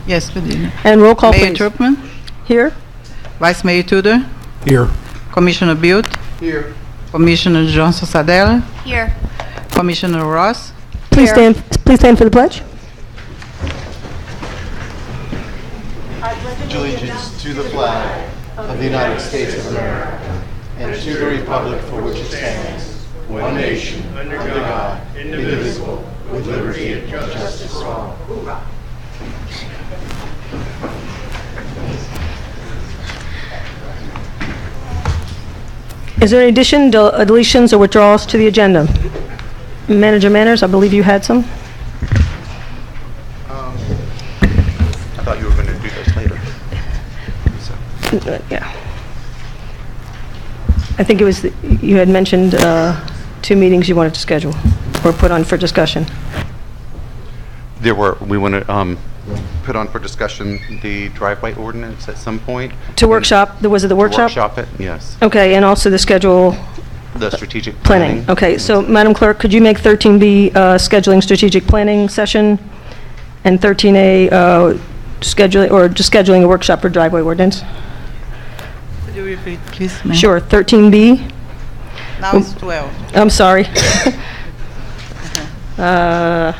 Yes, good evening. And roll call, Mayor please. Troopman, Here. Vice Mayor Tudor, Here. Commissioner Butte, Here. Commissioner Johnson Sadella, Here. Commissioner Ross, Please stand for the pledge. Allegiance to the flag of the United States of America and to the republic for which it stands, one nation, under God, indivisible, with liberty and justice for all. Is there any addition, deletions, or withdrawals to the agenda? Manager Manners, I believe you had some. I thought you were going to do those later. Yeah. I think it was, you had mentioned 2 meetings you wanted to schedule or put on for discussion. We want to put on for discussion the driveway ordinance at some point. To workshop, was it the workshop? Workshop it, yes. Okay, and also the schedule The strategic planning. planning. Okay, so Madam Clerk, could you make 13B scheduling strategic planning session and 13A scheduling, or just scheduling a workshop for driveway ordinance? could you repeat, please, Mayor? Sure, 13B. Now it's 12. I'm sorry. Shall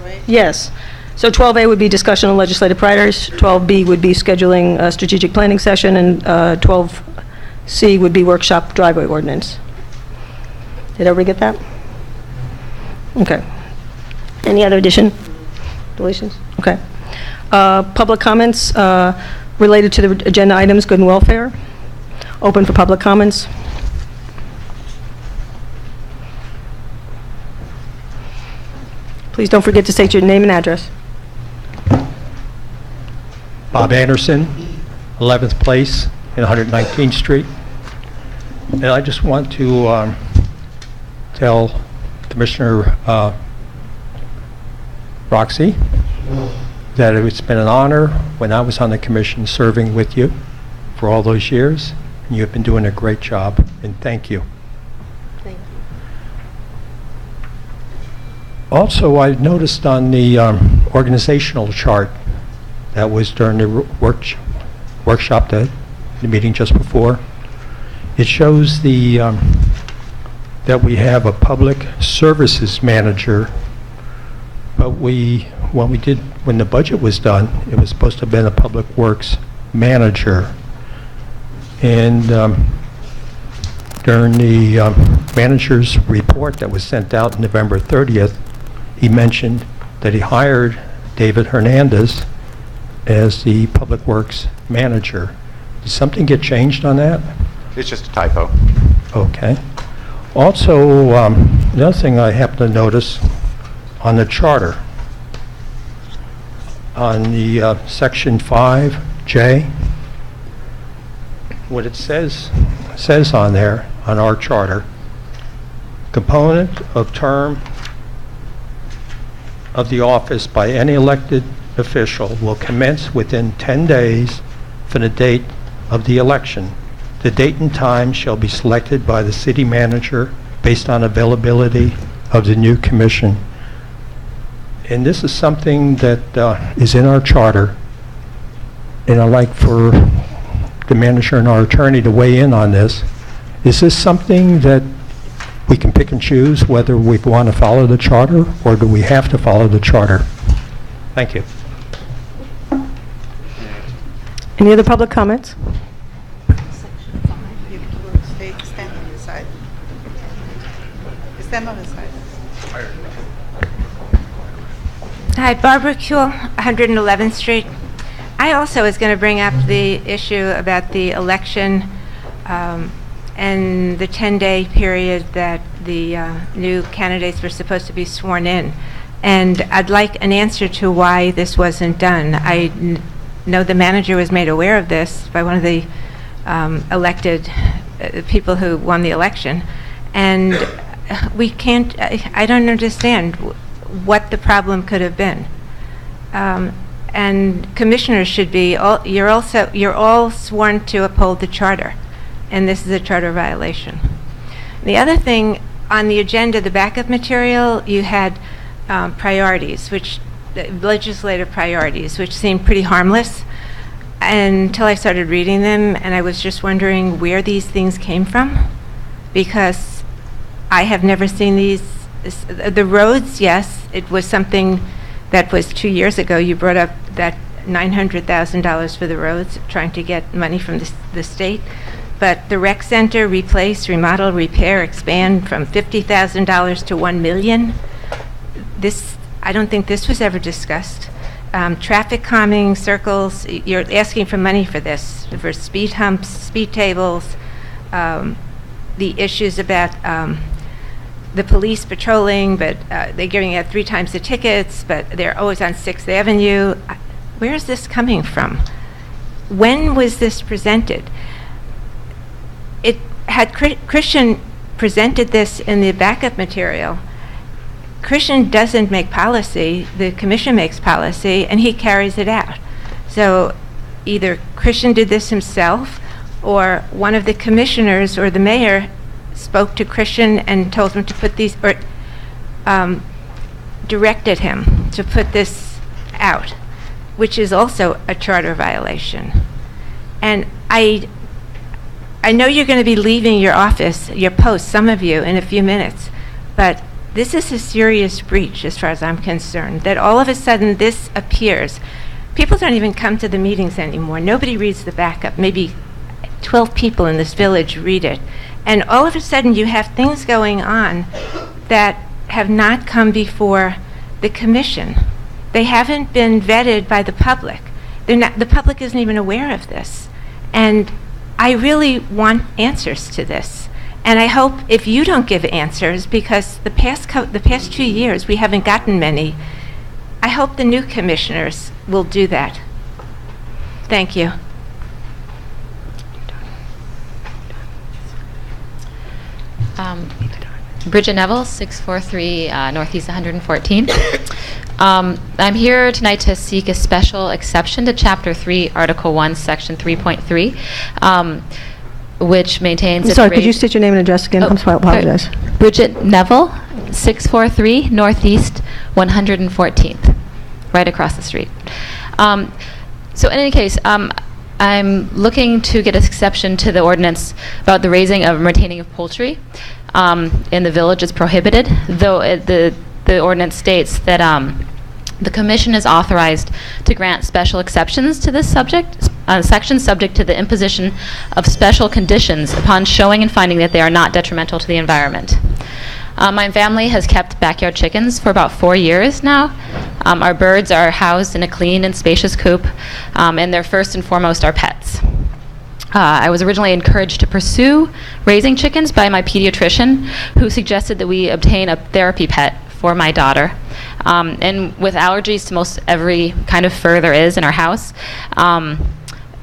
we? Yes. So 12A would be discussion on legislative priorities, 12B would be scheduling a strategic planning session, and 12C would be workshop driveway ordinance. Did everybody get that? Okay. Any other addition? Deletions? Okay. Public comments related to the agenda items, good and welfare. Open for public comments. Please don't forget to state your name and address. Bob Anderson, 11th Place in 119th Street. And I just want to tell Commissioner Roxy that it's been an honor when I was on the commission serving with you for all those years. And you've been doing a great job, and thank you. Thank you. Also, I noticed on the organizational chart that was during the workshop, the meeting just before, it shows the that we have a public services manager, but when the budget was done, it was supposed to have been a public works manager. And during the manager's report that was sent out November 30th, he mentioned that he hired David Hernandez as the Public Works Manager. Did something get changed on that? It's just a typo. Okay. Also, the other thing I happened to notice on the charter, on the section 5J, what it says on there, on our charter, component of term of the office by any elected official will commence within 10 days from the date of the election. The date and time shall be selected by the city manager based on availability of the new commission. And this is something that is in our charter, and I'd like for the manager and our attorney to weigh in on this. Is this something that we can pick and choose whether we want to follow the charter, or do we have to follow the charter? Thank you. Any other public comments? You will stand on the side. Stand on the side. Hi, Barbara Kuhl, 111th Street. I also was going to bring up the issue about the election and the 10-day period that the new candidates were supposed to be sworn in. And I'd like an answer to why this wasn't done. I know the manager was made aware of this by one of the elected people who won the election. And we can't, I don't understand what the problem could have been. And commissioners should be, you're all sworn to uphold the charter, and this is a charter violation. The other thing, on the agenda, the backup material, you had priorities, which legislative priorities, which seemed pretty harmless until I started reading them, and I was just wondering where these things came from, because I have never seen these. The roads, yes, it was something that was 2 years ago. You brought up that $900,000 for the roads, trying to get money from the state. But the rec center, replace, remodel, repair, expand from $50,000 to $1 million. I don't think this was ever discussed. Traffic calming circles, you're asking for money for this, for speed humps, speed tables, the issues about the police patrolling, but they're giving out 3 times the tickets, but they're always on 6th Avenue. Where is this coming from? When was this presented? It had Christian presented this in the backup material. Christian doesn't make policy, the commission makes policy, and he carries it out. So either Christian did this himself, or one of the commissioners or the mayor spoke to Christian and told him to put these, or directed him to put this out, which is also a charter violation. And I know you're going to be leaving your office, your post, some of you, in a few minutes, but this is a serious breach as far as I'm concerned, that all of a sudden this appears. People don't even come to the meetings anymore. Nobody reads the backup. Maybe 12 people in this village read it. And all of a sudden you have things going on that have not come before the commission. They haven't been vetted by the public. The public isn't even aware of this. And I really want answers to this. And I hope if you don't give answers, because the past 2 years we haven't gotten many, I hope the new commissioners will do that. Thank you. Bridget Neville, 643 Northeast 114. I'm here tonight to seek a special exception to Chapter 3, Article 1, Section 3.3, which maintains... I'm sorry, could you state your name and address again? I'm sorry, I apologize. Bridget Neville, 643 Northeast 114th, right across the street. So in any case, I'm looking to get an exception to the ordinance about the raising of and retaining of poultry in the village is prohibited, though the ordinance states that the commission is authorized to grant special exceptions to this section subject to the imposition of special conditions upon showing and finding that they are not detrimental to the environment. My family has kept backyard chickens for about 4 years now. Our birds are housed in a clean and spacious coop, and they're first and foremost our pets. I was originally encouraged to pursue raising chickens by my pediatrician, who suggested that we obtain a therapy pet for my daughter. And with allergies to most every kind of fur there is in our house,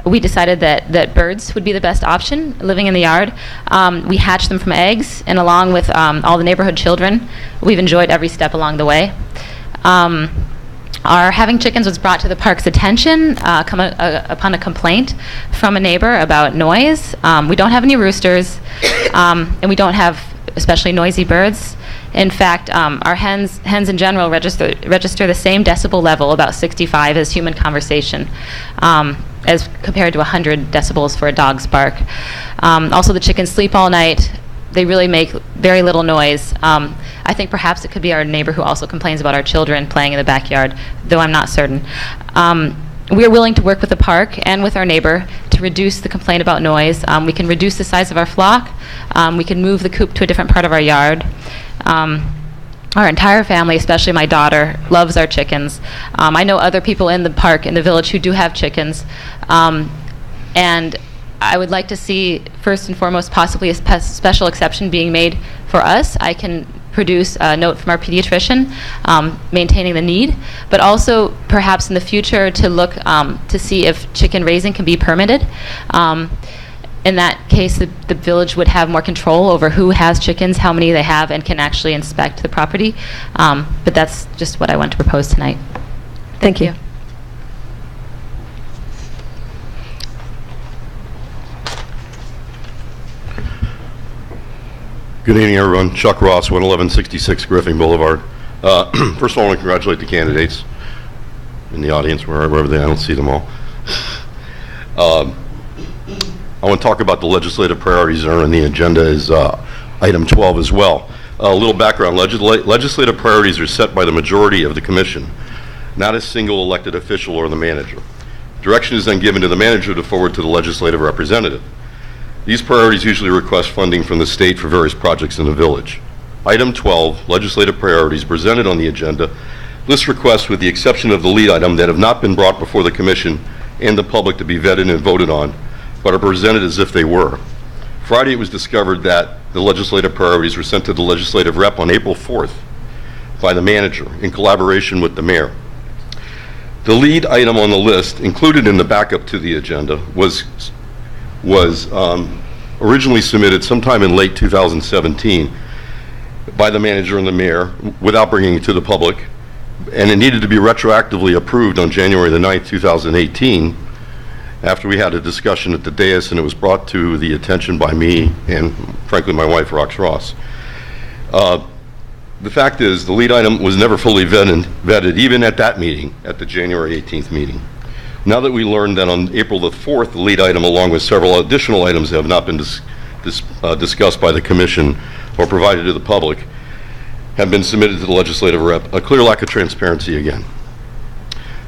we decided that birds would be the best option living in the yard. We hatched them from eggs, and along with all the neighborhood children, we've enjoyed every step along the way. Our having chickens was brought to the park's attention upon a complaint from a neighbor about noise. We don't have any roosters, and we don't have especially noisy birds. In fact, our hens in general register the same decibel level, about 65, as human conversation, as compared to 100 decibels for a dog's bark. Also, the chickens sleep all night. They really make very little noise. I think perhaps it could be our neighbor who also complains about our children playing in the backyard, though I'm not certain. We are willing to work with the park and with our neighbor to reduce the complaint about noise. We can reduce the size of our flock. We can move the coop to a different part of our yard. Our entire family, especially my daughter, loves our chickens. I know other people in the park, in the village, who do have chickens. And I would like to see, first and foremost, possibly a special exception being made for us. I can produce a note from our pediatrician maintaining the need, but also perhaps in the future to look to see if chicken raising can be permitted. In that case, the village would have more control over who has chickens, how many they have, and can actually inspect the property. But that's just what I want to propose tonight. Thank you. Good evening, everyone. Chuck Ross, 11166 Griffin Boulevard. First of all, I want to congratulate the candidates. in the audience, wherever they are. I don't see them all. I want to talk about the legislative priorities that are on the agenda as item 12 as well. A little background. Legislative priorities are set by the majority of the commission, not a single elected official or the manager. Direction is then given to the manager to forward to the legislative representative. These priorities usually request funding from the state for various projects in the village. Item 12, legislative priorities presented on the agenda, lists requests with the exception of the lead item that have not been brought before the commission and the public to be vetted and voted on, but are presented as if they were. Friday, it was discovered that the legislative priorities were sent to the legislative rep on April 4th by the manager in collaboration with the mayor. The lead item on the list, included in the backup to the agenda, was originally submitted sometime in late 2017 by the manager and the mayor without bringing it to the public, and it needed to be retroactively approved on January the 9th, 2018, after we had a discussion at the dais and it was brought to the attention by me and, frankly, my wife, Rox Ross. The fact is, the lead item was never fully vetted, even at that meeting, at the January 18th meeting. Now that we learned that on April the 4th, the lead item, along with several additional items that have not been discussed by the commission or provided to the public, have been submitted to the legislative rep, a clear lack of transparency again.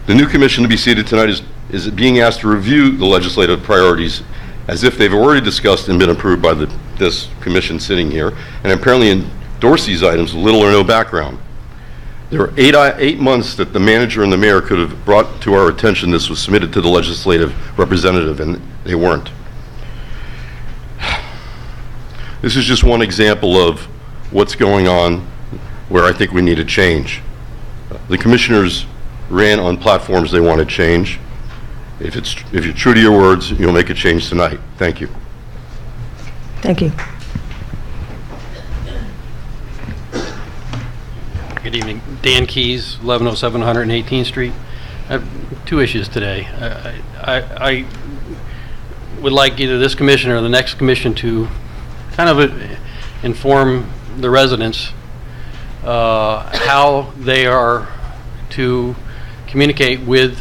The new commission to be seated tonight is being asked to review the legislative priorities as if they've already discussed and been approved by this commission sitting here, and apparently endorse these items with little or no background. There are 8 months that the manager and the mayor could have brought to our attention this was submitted to the legislative representative, and they weren't. This is just one example of what's going on where I think we need a change. The commissioners ran on platforms they want to change. If you're true to your words, you'll make a change tonight. Thank you. Thank you. Good evening. Dan Keys, 1107 118th Street. I have two issues today. I would like either this commission or the next commission to kind of inform the residents how they are to communicate with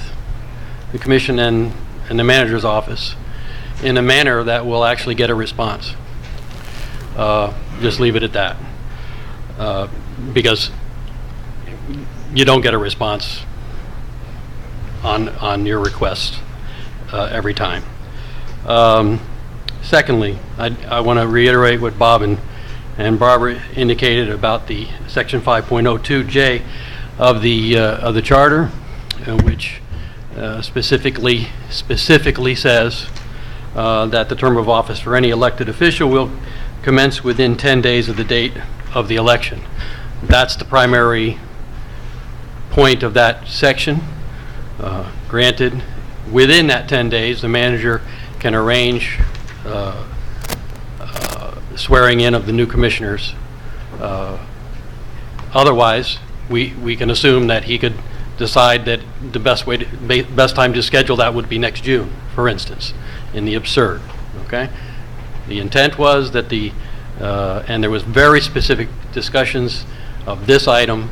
the commission and the manager's office in a manner that will actually get a response. Just leave it at that. Because you don't get a response on your request every time. Secondly, I want to reiterate what Bob and Barbara indicated about the Section 5.02J of the charter, which specifically says that the term of office for any elected official will commence within 10 days of the date of the election. That's the primary point of that section. Granted, within that 10 days, the manager can arrange swearing in of the new commissioners. Otherwise, we can assume that he could decide that the best time to schedule that would be next June, for instance, in the absurd. Okay, the intent was that and there was very specific discussions of this item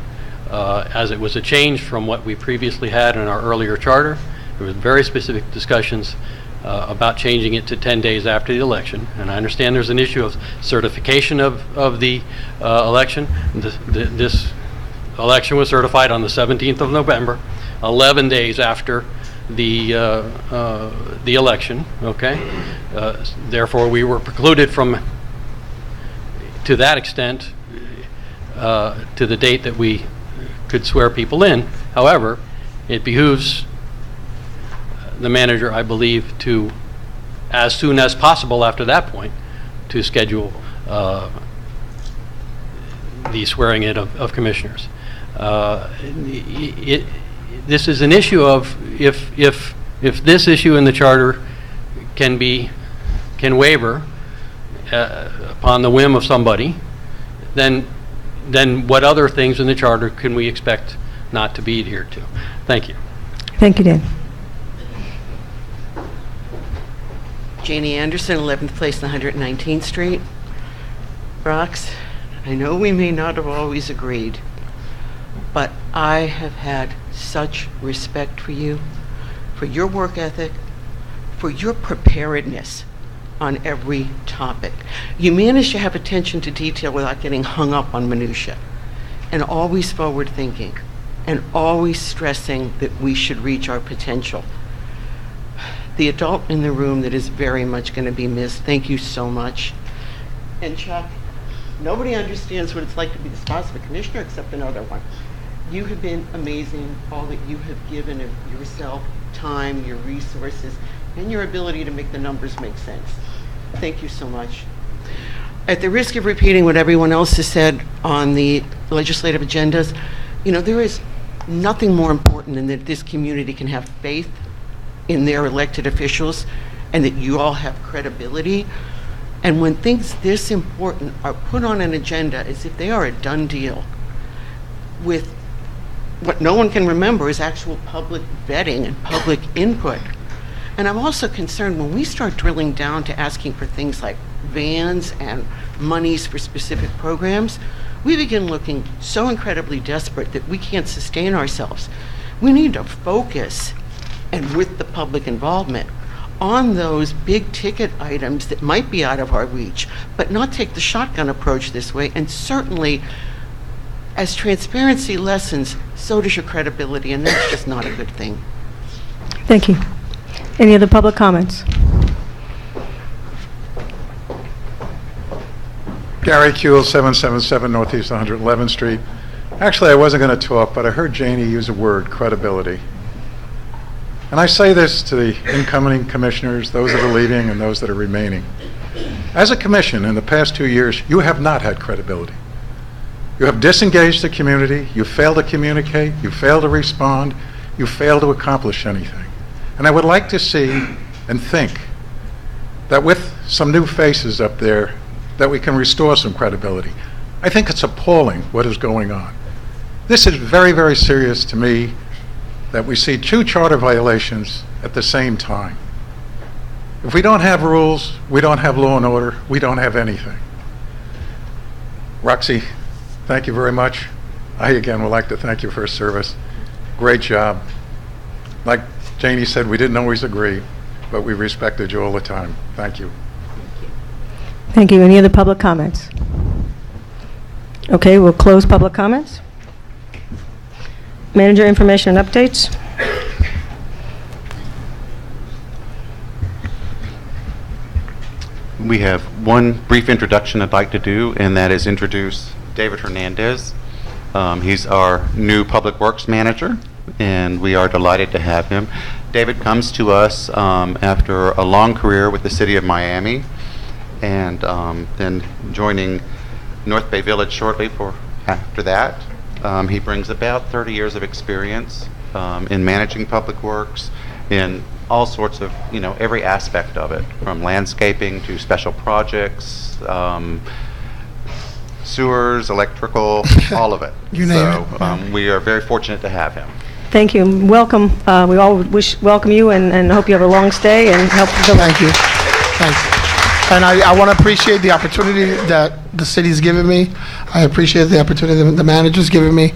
as it was a change from what we previously had in our earlier charter. There was very specific discussions about changing it to 10 days after the election, and I understand there's an issue of certification of the election. This election was certified on the 17th of November, 11 days after the election. Okay, therefore we were precluded from, to that extent, to the date that we could swear people in. However, it behooves the manager, I believe, to, as soon as possible after that point, to schedule the swearing in of commissioners. This is an issue of if this issue in the charter can waver upon the whim of somebody, then what other things in the charter can we expect not to be adhered to? Thank you. Thank you, Dan. Janie Anderson, 11th Place, 119th Street. Rox, I know we may not have always agreed, but I have had such respect for you, for your work ethic, for your preparedness on every topic. You manage to have attention to detail without getting hung up on minutia, and always forward thinking, and always stressing that we should reach our potential. The adult in the room that is very much going to be missed, thank you so much. And Chuck, nobody understands what it's like to be the spouse of a commissioner except another one. You have been amazing, all that you have given of yourself, time, your resources, and your ability to make the numbers make sense. Thank you so much. At the risk of repeating what everyone else has said on the legislative agendas, there is nothing more important than that this community can have faith in their elected officials and that you all have credibility. And when things this important are put on an agenda as if they are a done deal, with what no one can remember is actual public vetting and public input. And I'm also concerned when we start drilling down to asking for things like vans and monies for specific programs, we begin looking so incredibly desperate that we can't sustain ourselves. We need to focus, and with the public involvement, on those big ticket items that might be out of our reach, but not take the shotgun approach this way. And certainly, as transparency lessens, so does your credibility, and that's just not a good thing. Thank you. Any other public comments? Gary Kuehl, 777 Northeast 111th Street. Actually, I wasn't going to talk, but I heard Janie use a word, credibility. And I say this to the incoming commissioners, those that are leaving and those that are remaining. As a commission, in the past 2 years, you have not had credibility. You have disengaged the community, you failed to communicate, you failed to respond, you failed to accomplish anything. And I would like to see and think that with some new faces up there, that we can restore some credibility. I think it's appalling what is going on. This is very, very serious to me that we see 2 charter violations at the same time. If we don't have rules, we don't have law and order, we don't have anything. Roxy, thank you very much. I again would like to thank you for your service. Great job. Like Janie said, we didn't always agree, but we respected you all the time. Thank you. Thank you. Any other public comments? Okay, we'll close public comments. Manager information and updates. We have one brief introduction I'd like to do, and that is introduce David Hernandez. He's our new Public Works Manager, and we are delighted to have him. David comes to us after a long career with the City of Miami, and then joining North Bay Village shortly after that. He brings about 30 years of experience in managing public works in all sorts of, every aspect of it, from landscaping to special projects, sewers, electrical, all of it. You name it. We are very fortunate to have him. Thank you. Welcome. We all welcome you and hope you have a long stay and help the village. Thank you. Thanks. And I want to appreciate the opportunity that the city's given me. I appreciate the opportunity that the manager's given me.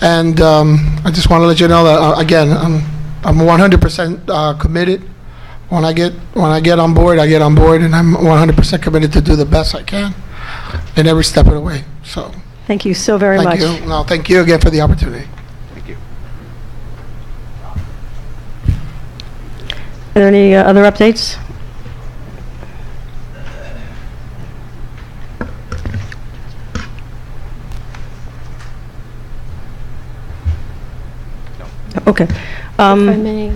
And I just want to let you know that, again, I'm 100% committed. When I get on board, I get on board, and I'm 100% committed to do the best I can in every step of the way. So Thank you so very much. thank you. No, thank you again for the opportunity. Thank you. Are there any other updates? Okay. If I may,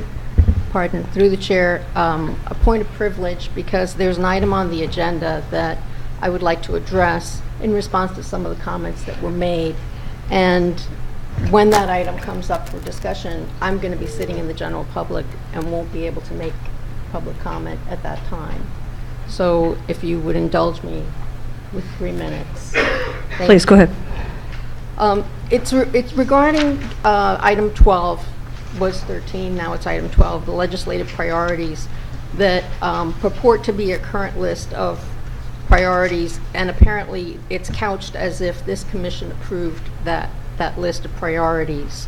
pardon, through the chair, a point of privilege, because there's an item on the agenda that I would like to address in response to some of the comments that were made. And when that item comes up for discussion, I'm going to be sitting in the general public and won't be able to make public comment at that time. So if you would indulge me with 3 minutes. Please, go ahead. It's regarding item 12, was 13, now it's item 12, the legislative priorities that purport to be a current list of priorities, and apparently it's couched as if this commission approved that list of priorities.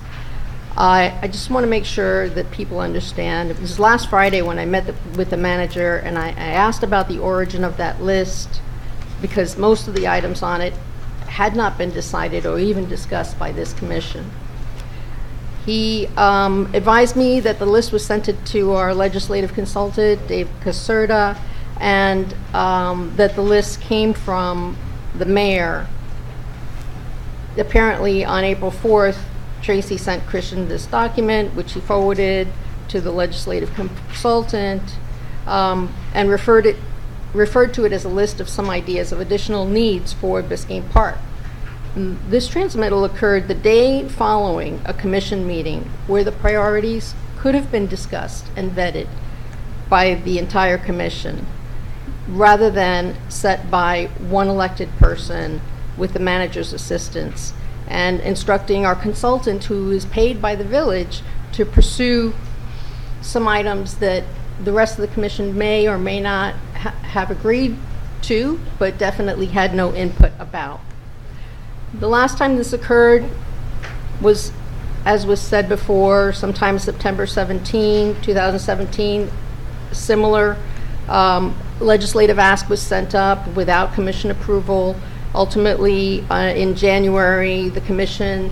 I just want to make sure that people understand. It was last Friday when I met with the manager, and I asked about the origin of that list, because most of the items on it had not been decided or even discussed by this commission. He advised me that the list was sent to our legislative consultant, Dave Caserta, and that the list came from the mayor. Apparently, on April 4th, Tracy sent Christian this document, which he forwarded to the legislative consultant, and referred to it as a list of some ideas of additional needs for Biscayne Park. This transmittal occurred the day following a commission meeting where the priorities could have been discussed and vetted by the entire commission, rather than set by one elected person with the manager's assistance, and instructing our consultant, who is paid by the village, to pursue some items that the rest of the commission may or may not have agreed to, but definitely had no input about. The last time this occurred was, as was said before, sometime September 17, 2017. Similar legislative ask was sent up without commission approval. Ultimately, in January, the commission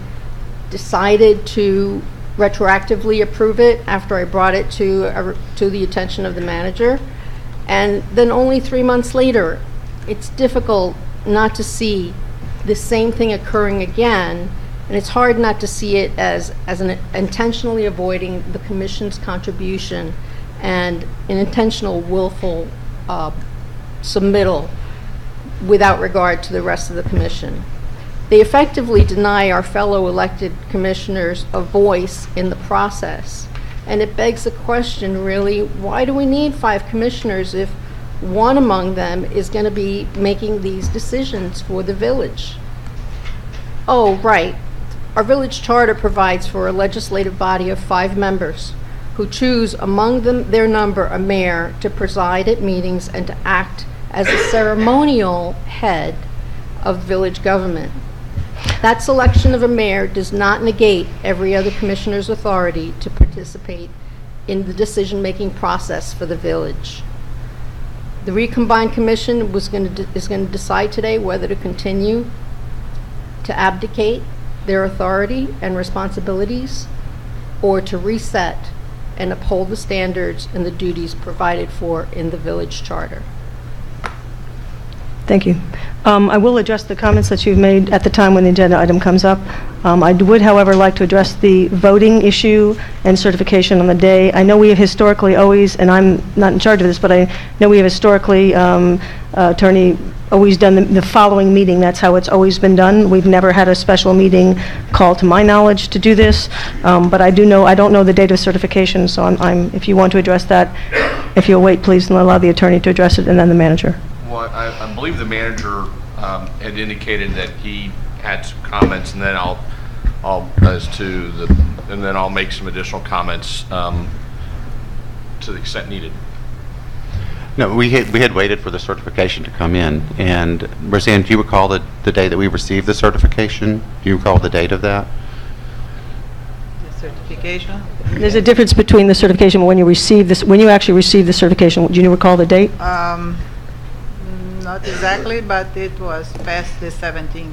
decided to retroactively approve it after I brought it to the attention of the manager. And then only 3 months later, it's difficult not to see the same thing occurring again, and it's hard not to see it as an intentionally avoiding the commission's contribution and an intentional willful submittal without regard to the rest of the commission. They effectively deny our fellow elected commissioners a voice in the process. And it begs the question, really, why do we need 5 commissioners if one among them is going to be making these decisions for the village? Oh, right. Our village charter provides for a legislative body of 5 members who choose among their number a mayor to preside at meetings and to act as a ceremonial head of village government. That selection of a mayor does not negate every other commissioner's authority to participate in the decision-making process for the village. The recombined commission is going to decide today whether to continue to abdicate their authority and responsibilities, or to reset and uphold the standards and the duties provided for in the village charter. Thank you. I will address the comments that you've made at the time when the agenda item comes up. I would, however, like to address the voting issue and certification on the day. I know we have historically always, and I'm not in charge of this, but I know we have historically, Attorney, always done the following meeting. That's how it's always been done. We've never had a special meeting called, to my knowledge, to do this. But I don't know the date of certification, so if you want to address that, if you'll wait, please, and allow the attorney to address it, and then the manager. Well, I believe the manager had indicated that he had some comments, and then I'll make some additional comments to the extent needed. No, we had waited for the certification to come in, and Roseanne, do you recall the day that we received the certification? Do you recall the date of that? The certification? There's a difference between the certification when you receive this, when you actually receive the certification. Do you recall the date? Not exactly, but it was past the 17th.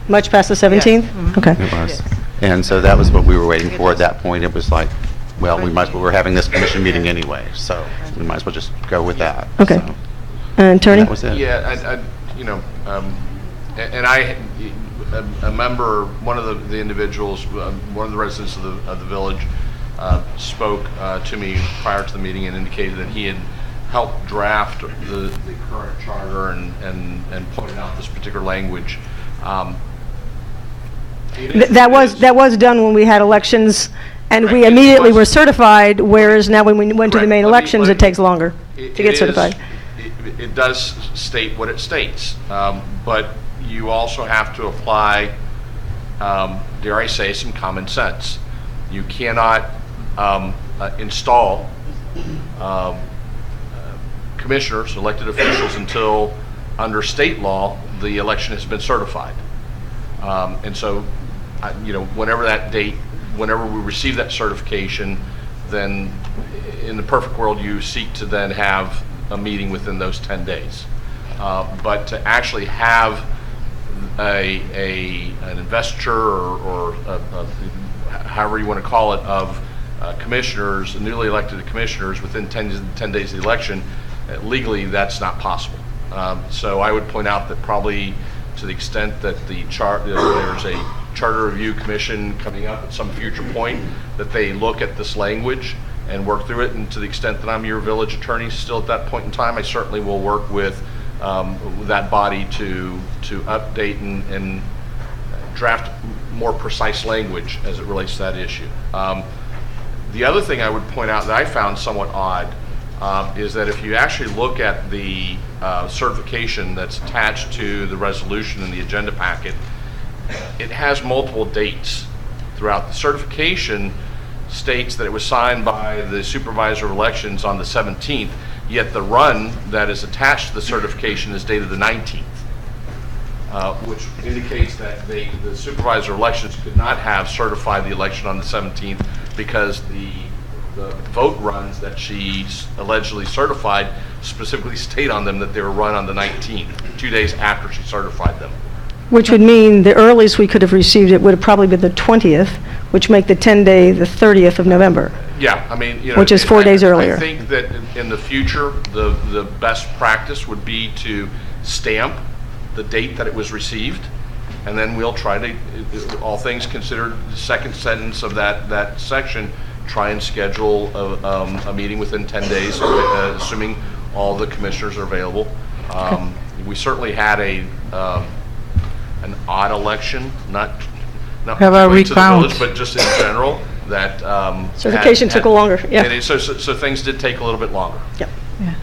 Much past the 17th? Yes. Mm-hmm. Okay. It was. Yes. And so that was what we were waiting for at that point. It was like, well, we might as well, we're having this commission meeting anyway, so we might as well just go with that. Okay. So, Attorney? that was it. Yeah, and a member, one of the individuals, one of the residents of the village, spoke to me prior to the meeting and indicated that he had helped draft the current charter and pointed out this particular language. That was done when we had elections, and we immediately were certified, whereas now when we went to the main elections, it takes longer to get certified. It does state what it states, but you also have to apply, dare I say, some common sense. You cannot install commissioners, elected officials, until under state law the election has been certified. And so, whenever that date whenever we receive that certification, then in the perfect world, you seek to then have a meeting within those 10 days. But to actually have an investiture or however you want to call it, of commissioners, newly elected commissioners within 10 days of the election, legally that's not possible. So I would point out that probably to the extent that there's a charter review commission coming up at some future point, that they look at this language and work through it. And to the extent that I'm your village attorney still at that point in time, I certainly will work with that body to update and draft more precise language as it relates to that issue. The other thing I would point out that I found somewhat odd is that if you actually look at the certification that's attached to the resolution in the agenda packet, it has multiple dates throughout. The certification states that it was signed by the supervisor of elections on the 17th, yet the run that is attached to the certification is dated the 19th, which indicates that the supervisor of elections could not have certified the election on the 17th because the vote runs that she allegedly certified specifically state on them that they were run on the 19th, 2 days after she certified them. Which would mean the earliest we could have received it would have probably been the 20th, which make the 10-day the 30th of November. Yeah, I mean, which is 4 days earlier. I think that in the future, the best practice would be to stamp the date that it was received, and then we'll try to, all things considered, the second sentence of that section, try and schedule a meeting within 10 days, assuming all the commissioners are available. We certainly had an odd election, not Have a particularly to the recount. village, but just in general, that Certification took a longer, yeah. and so things did take a little bit longer. Yep.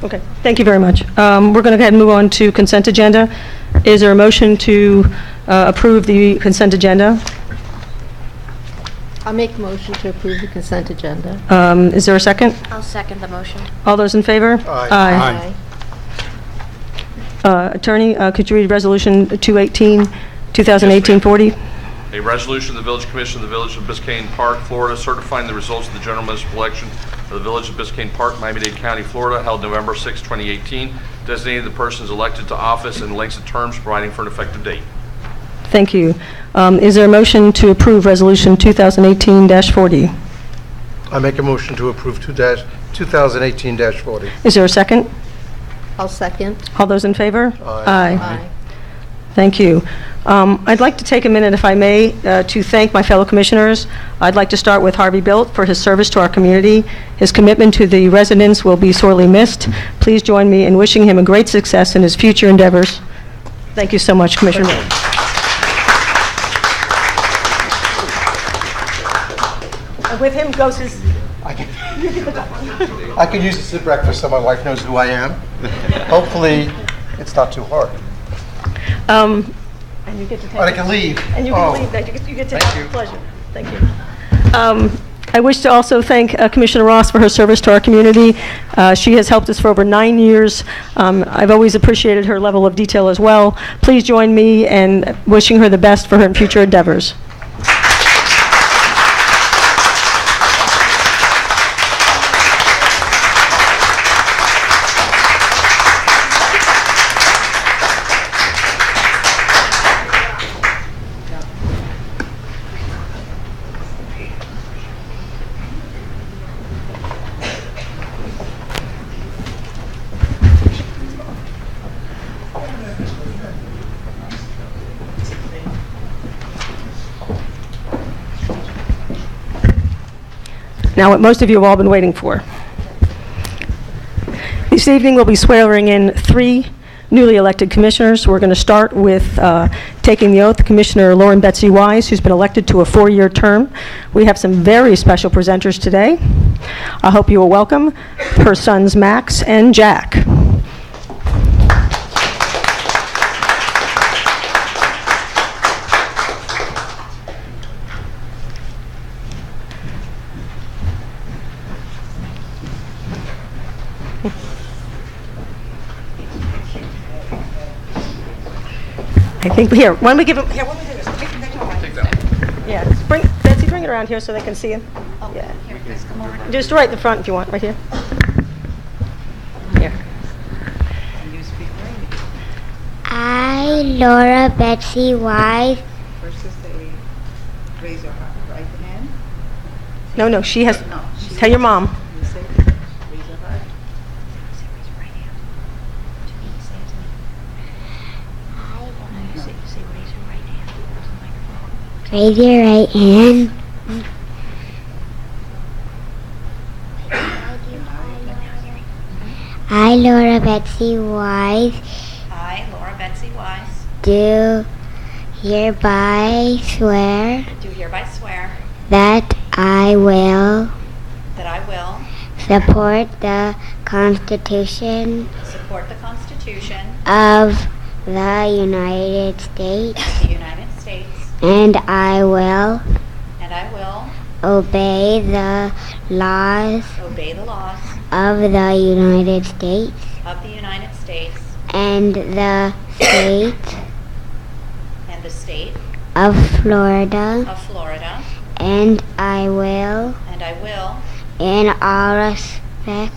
Okay, thank you very much. We're going to go ahead and move on to consent agenda. Is there a motion to approve the consent agenda? I'll make a motion to approve the consent agenda. Is there a second? I'll second the motion. All those in favor? Aye. Attorney, could you read Resolution 218, 2018-40? A resolution of the Village Commission of the Village of Biscayne Park, Florida, certifying the results of the general municipal election of the Village of Biscayne Park, Miami-Dade County, Florida, held November 6, 2018, designating the persons elected to office and lengths of terms, providing for an effective date. Thank you. Is there a motion to approve Resolution 2018-40? I make a motion to approve 2018-40. Is there a second? I'll second. All those in favor? Aye. Thank you. I'd like to take a minute, if I may, to thank my fellow commissioners. I'd like to start with Harvey Bilt for his service to our community. His commitment to the residents will be sorely missed. Please join me in wishing him a great success in his future endeavors. Thank you so much, Commissioner Bilt. And with him goes his... I could use a sit breakfast so my wife knows who I am. Hopefully, it's not too hard. And you get to take... But I can leave. And you can leave that. You get to Thank take you. pleasure. Thank you. I wish to also thank Commissioner Ross for her service to our community. She has helped us for over 9 years. I've always appreciated her level of detail as well. Please join me in wishing her the best for her future endeavors. Now, what most of you have all been waiting for. This evening, we'll be swearing in 3 newly elected commissioners. We're going to start with taking the oath, Commissioner Lauren Betsy Wise, who's been elected to a 4-year term. We have some very special presenters today. I hope you will welcome her sons, Max and Jack. I think here. Why don't we give him? Here, what do we do? Take that. Yeah, Betsy, bring it around here so they can see him. Yeah. Just right in the front if you want, right here. Here. I, Laura Betsy Wise. First is say, raise your right hand. No, she has, No, tell your mom. You say it first. Raise your right. Raise your right hand. I, Laura Betsy Wise. I, Laura Betsy Wise, Do hereby swear do hereby swear that I will that I will support the Constitution support the Constitution of the United States, of the United States, and I will and I will obey the laws obey the laws of the United States of the United States and the state and the state of Florida, of Florida, and I will, and I will, in all respects,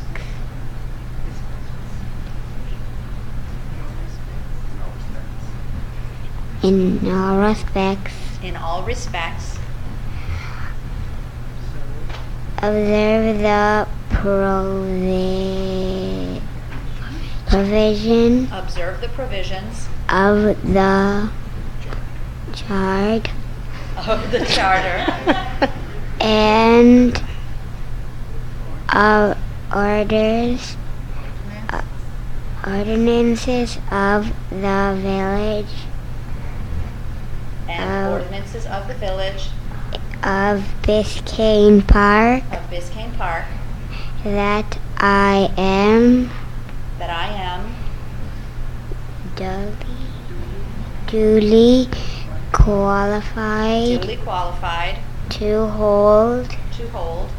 in all respects, in all respects, observe the provision observe the provisions of the chart of the Charter and of ordinances of the village and ordinances of the Village of Biscayne Park, of Biscayne Park, that I am that I am duly qualified duly qualified to hold to hold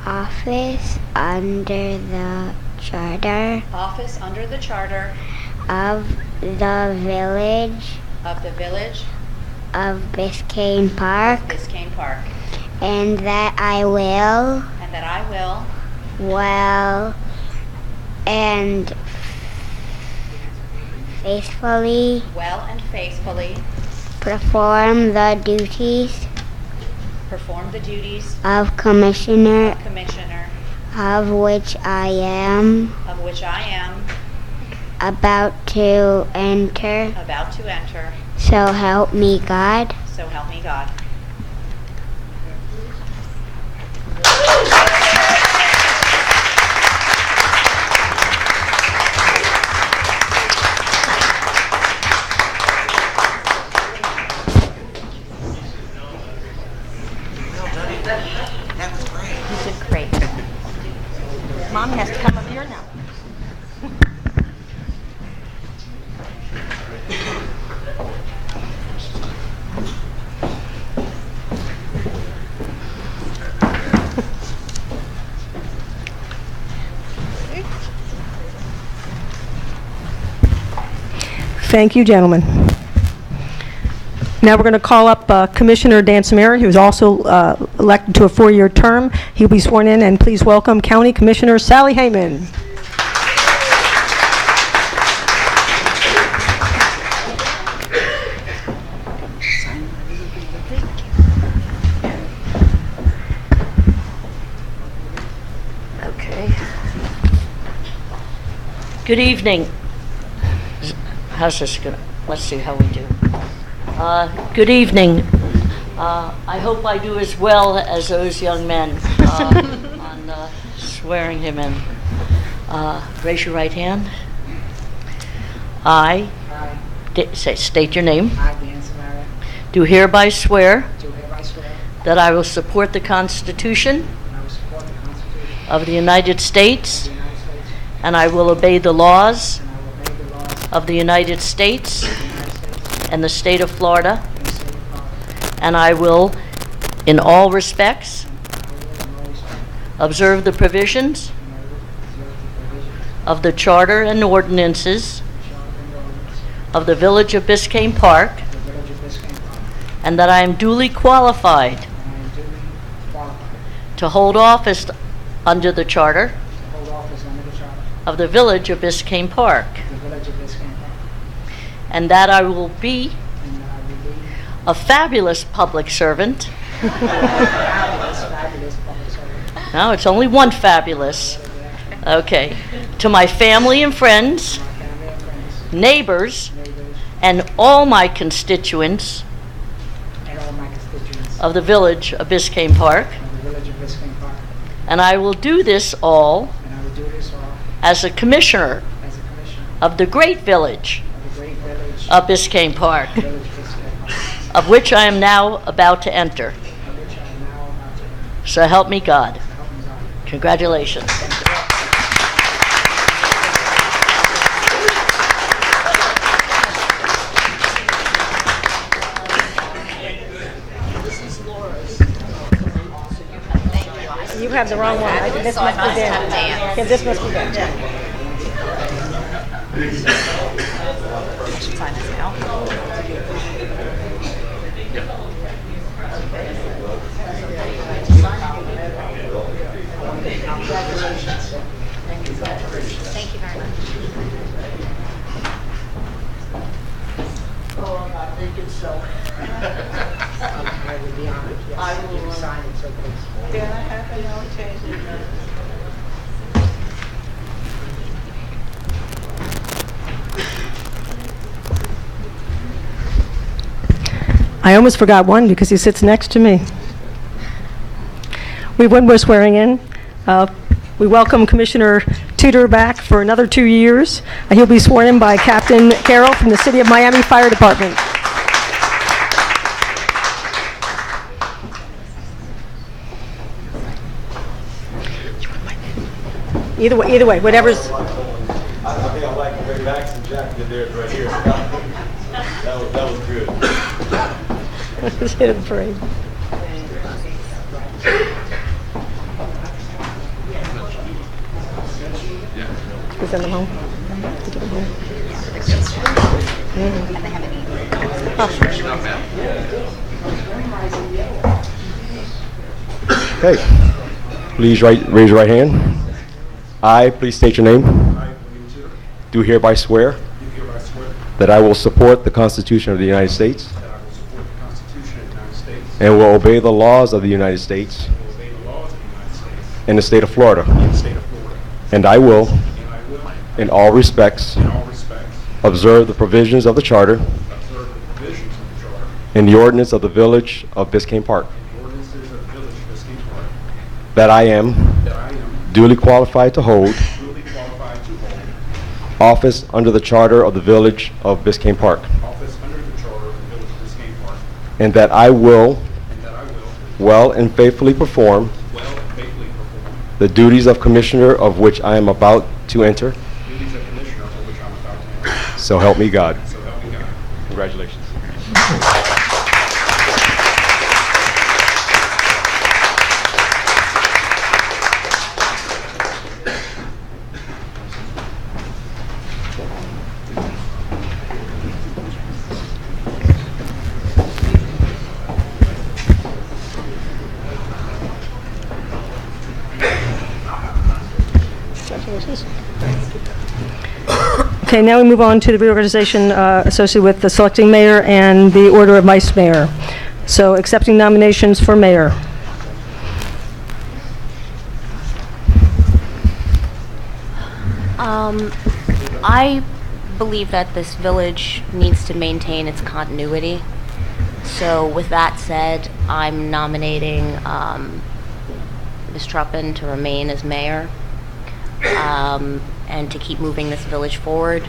office under the charter office under the Charter of the village of the Village of Biscayne Park, Biscayne Park, and that I will and that I will well and faithfully well and faithfully perform the duties perform the duties of Commissioner, of Commissioner, of which I am of which I am about to enter. about to enter, So help me God. so help me God. That was great. You did great. Mom has to come up here now. Thank you, gentlemen. Now we're going to call up Commissioner Dan Samara, who is also elected to a 4-year term. He'll be sworn in, and please welcome County Commissioner Sally Hayman. Okay. Good evening. How's this going? Let's see how we do. Good evening. I hope I do as well as those young men on swearing him in. Raise your right hand. State your name. I, Dan Samara, Do hereby swear do hereby swear that I will support the Constitution that I will support the Constitution of the United States, of the United States, and I will obey the laws and I will obey the laws of the United States of the United States and the state of Florida, and the state of Florida, and I will, in all respects, and I will, in all respect, observe the provisions and I will observe the provisions of the charter and ordinances of the Charter and ordinance of the Village of Biscayne Park, of the Village of Biscayne Park, and that I am duly qualified and I am duly qualified to hold office under the Charter to hold office under the Charter of the Village of Biscayne Park, of the Village of Biscayne Park, and that I will be and that I will be a fabulous public servant. fabulous public servant No, it's only one fabulous. Okay. To my family and friends, to my family and friends, neighbors, neighbors, and all my constituents and all my constituents of the Village of Biscayne Park. of the Village of Biscayne Park. And I will do this all And I will do this all as a commissioner as a commissioner of the great village of the great village of Biscayne Park, Village of Biscayne Park, of which I am now about to enter. of which I am now about to enter. So help me God. So help me God. Congratulations. You have the wrong one. This must be Dan. Yeah, this must be Dan. I should sign this now. Thank you very much. Oh, I think it's so. I would be honored, yes. I will, If you sign it, so please. Can I have an old change in that? I almost forgot one because he sits next to me. When we're swearing in, we welcome Commissioner Tudor back for another 2 years. He'll be sworn in by Captain Carroll from the City of Miami Fire Department. Either way, whatever's. I think I like the way Max and Jack did theirs right here. That was good. Let's hit him parade. We send them home? We took them home? And they haven't eaten. Okay. Please raise your right hand. I, please state your name. Do hereby swear that I will support the Constitution of the United States and will obey the laws of the United States and the state of Florida. And I will, in all respects, observe the provisions of the Charter and the ordinance of the Village of Biscayne Park. That I am duly qualified to hold office under the Charter of the Village of Biscayne Park. And that I will well and faithfully perform the duties of Commissioner of which I am about to enter. So help me God. Congratulations. Okay, now we move on to the reorganization associated with the selecting mayor and the order of vice mayor. So accepting nominations for mayor. I believe that this village needs to maintain its continuity. So with that said, I'm nominating Ms. Truppen to remain as mayor and to keep moving this village forward.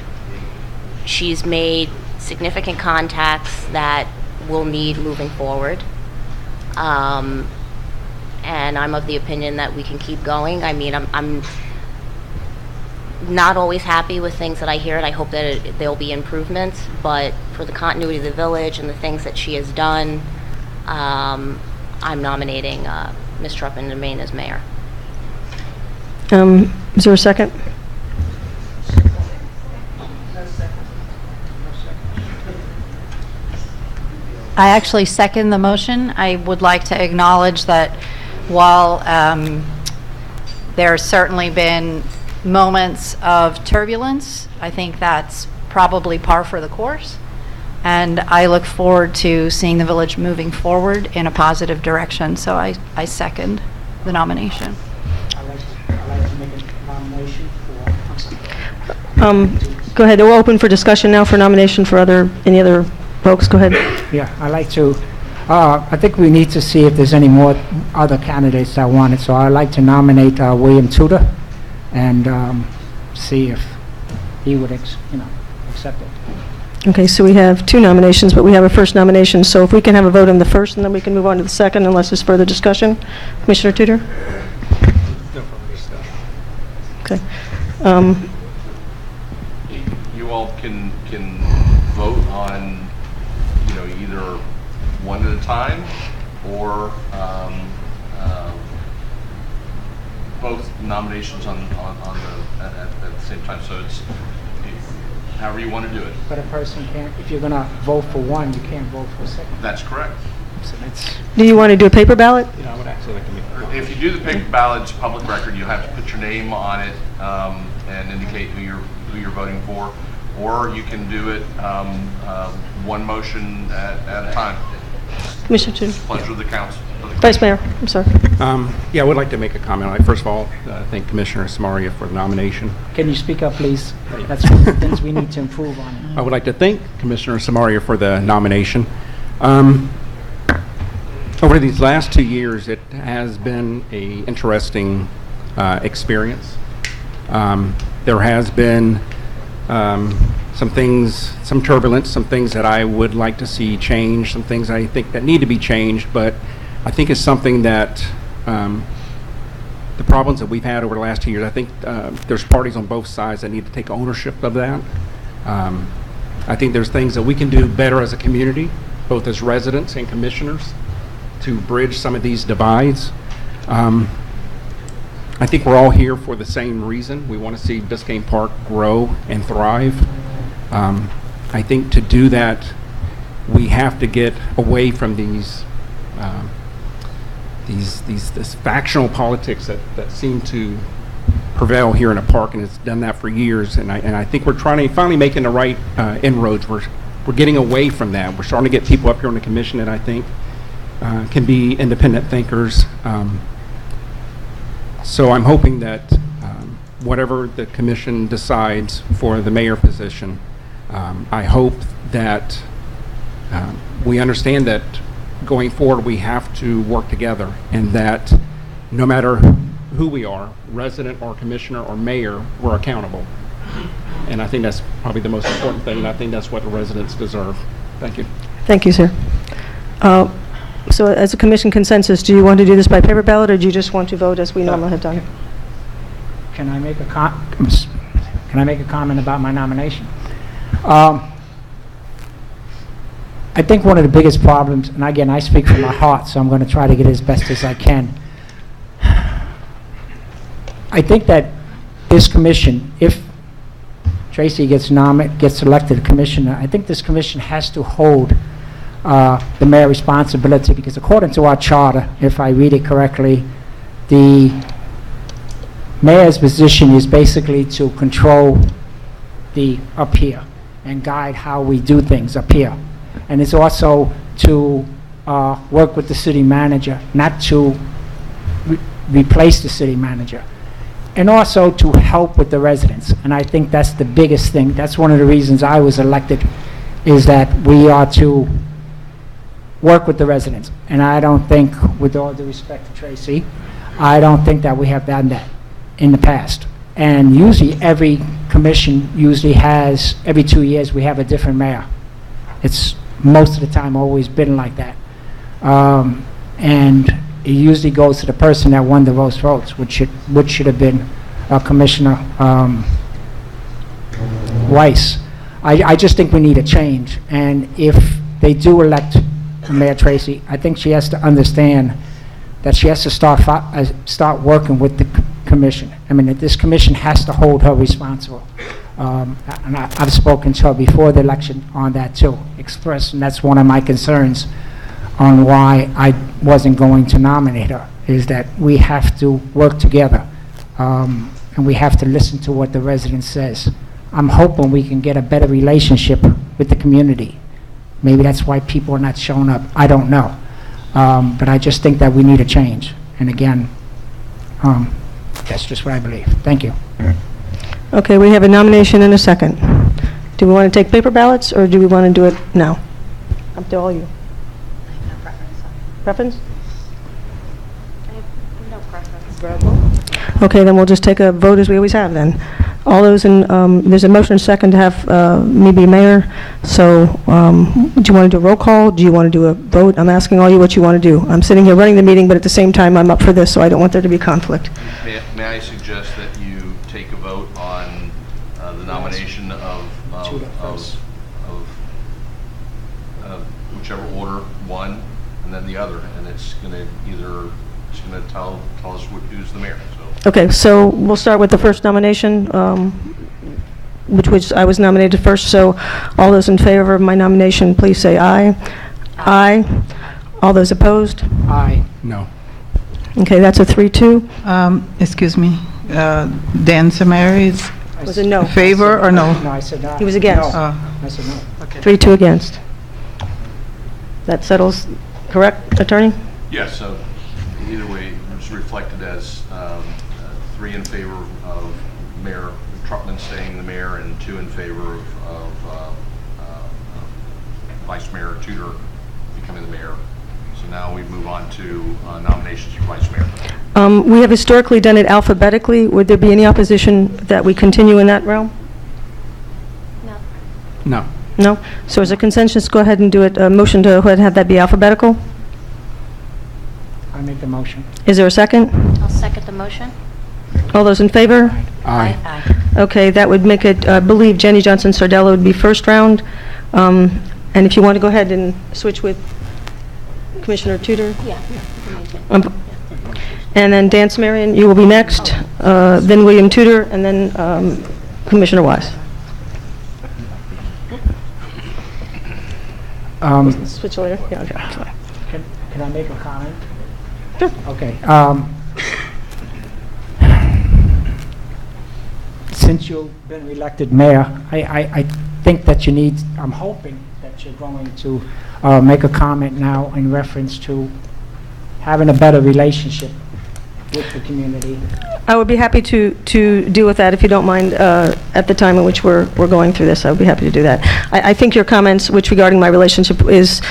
She's made significant contacts that we'll need moving forward. And I'm of the opinion that we can keep going. I mean, I'm not always happy with things that I hear, and I hope that there'll be improvements, but for the continuity of the village and the things that she has done, I'm nominating Ms. Truppen to remain as mayor. Is there a second? I actually second the motion. I would like to acknowledge that while there's certainly been moments of turbulence, I think that's probably par for the course. And I look forward to seeing the village moving forward in a positive direction. So I second the nomination. I'd like to make a nomination for, I'm sorry. Go ahead, we're open for discussion now for nomination for any other folks. Go ahead. Yeah, I'd like to, I think we need to see if there's any more other candidates that want it. So I'd like to nominate William Tudor and see if he would, accept it. Okay, so we have 2 nominations, but we have a first nomination. So if we can have a vote on the first, and then we can move on to the second, unless there's further discussion. Commissioner Tudor? No further discussion. Okay. You all can vote on, either one at a time or both nominations at the same time. So it's however you want to do it. But a person can't, if you're going to vote for one, you can't vote for a second. That's correct. So that's, Do you want to do a paper ballot? I would actually like to make. If you do the paper ballot, it's public record. You have to put your name on it and indicate who you're voting for, or you can do it one motion at a time. Commissioner Tudor? Pleasure of the council. Vice Mayor, I'm sorry. Yeah, I would like to make a comment. First of all, thank Commissioner Samaria for the nomination. can you speak up, please? That's one of the things we need to improve on. I would like to thank Commissioner Samaria for the nomination. Over these last 2 years, it has been an interesting experience. There has been some things, some turbulence, some things that I would like to see change, some things I think that need to be changed, but I think it's something that the problems that we've had over the last 2 years, I think there's parties on both sides that need to take ownership of that. I think there's things that we can do better as a community, both as residents and commissioners, to bridge some of these divides. I think we're all here for the same reason. We want to see Biscayne Park grow and thrive. I think to do that, we have to get away from these factional politics that seem to prevail here in the park, and it's done that for years. And I think we're finally making the right inroads. We're getting away from that. We're starting to get people up here on the commission that I think can be independent thinkers. So I'm hoping that whatever the commission decides for the mayor position, I hope that we understand that going forward we have to work together, and that no matter who we are, resident or commissioner or mayor, we're accountable. And I think that's probably the most important thing, and I think that's what the residents deserve. Thank you. Thank you, sir. So as a commission consensus, do you want to do this by paper ballot, or do you just want to vote as we normally have done? Can I make a comment about my nomination? I think one of the biggest problems, and again, I speak from my heart, so I'm going to try to get as best as I can. I think that this commission, if Tracy gets elected commissioner, I think this commission has to hold the mayor responsibility, because according to our charter, if I read it correctly, the mayor's position is basically to control the up here and guide how we do things up here. And it's also to work with the city manager, not to replace the city manager. And also to help with the residents. And I think that's the biggest thing. That's one of the reasons I was elected, is that we are to work with the residents. And I don't think, with all due respect to Tracy, I don't think that we have done that in the past. And usually every commission usually has, every 2 years, we have a different mayor. It's most of the time always been like that. And it usually goes to the person that won the most votes, which should have been Commissioner Weiss. I just think we need a change. And if they do elect Mayor Tracy, I think she has to understand that she has to start working with the commission. I mean, that this commission has to hold her responsible. And I've spoken to her before the election on that too, expressed, and that's one of my concerns on why I wasn't going to nominate her, is that we have to work together, and we have to listen to what the resident says. I'm hoping we can get a better relationship with the community. Maybe that's why people are not showing up. I don't know. But I just think that we need a change. And again, that's just what I believe. Thank you. Okay, we have a nomination and a second. Do we want to take paper ballots, or do we want to do it now? Up to all you. Preference? No preference. Okay, then we'll just take a vote as we always have then. All those in, there's a motion and second to have me be mayor. So do you want to do a roll call? Do you want to do a vote? I'm asking all you what you want to do. I'm sitting here running the meeting, but at the same time, I'm up for this, so I don't want there to be conflict. May I suggest that you take a vote on the nomination of whichever order, one and then the other, and it's going to tell us who's the mayor. So. Okay, so we'll start with the first nomination, which I was nominated first. So all those in favor of my nomination, please say aye. Aye. All those opposed? Aye. No. Okay, that's a 3-2. Excuse me, Dan Samaris Was it no? favor or no? No, I said no. He was against. No. I said no. Okay. 3-2 against. That settles, correct, attorney? Yes, so either way, it's reflected as 3 in favor of Mayor Truckman staying the mayor and 2 in favor of Vice Mayor Tudor becoming the mayor. So now we move on to nominations for Vice Mayor. We have historically done it alphabetically. Would there be any opposition that we continue in that realm? No. No? So as a consensus, go ahead and do it, motion to go ahead and have that be alphabetical. I make the motion. Is there a second? I'll second the motion. All those in favor? Aye. Aye. Okay, that would make it, I believe Jenny Johnson Sardella would be first round. And if you want to go ahead and switch with Commissioner Tudor. Yeah. And then Dan Sumerian, you will be next, then William Tudor, and then Commissioner Wise. Switch later? Yeah, okay. Can I make a comment? Sure. Okay. Since you've been elected mayor, I think that you need, I'm hoping that you're going to make a comment now in reference to having a better relationship with the community. I would be happy to deal with that if you don't mind at the time in which we're going through this. I would be happy to do that. I think your comments, which regarding my relationship is,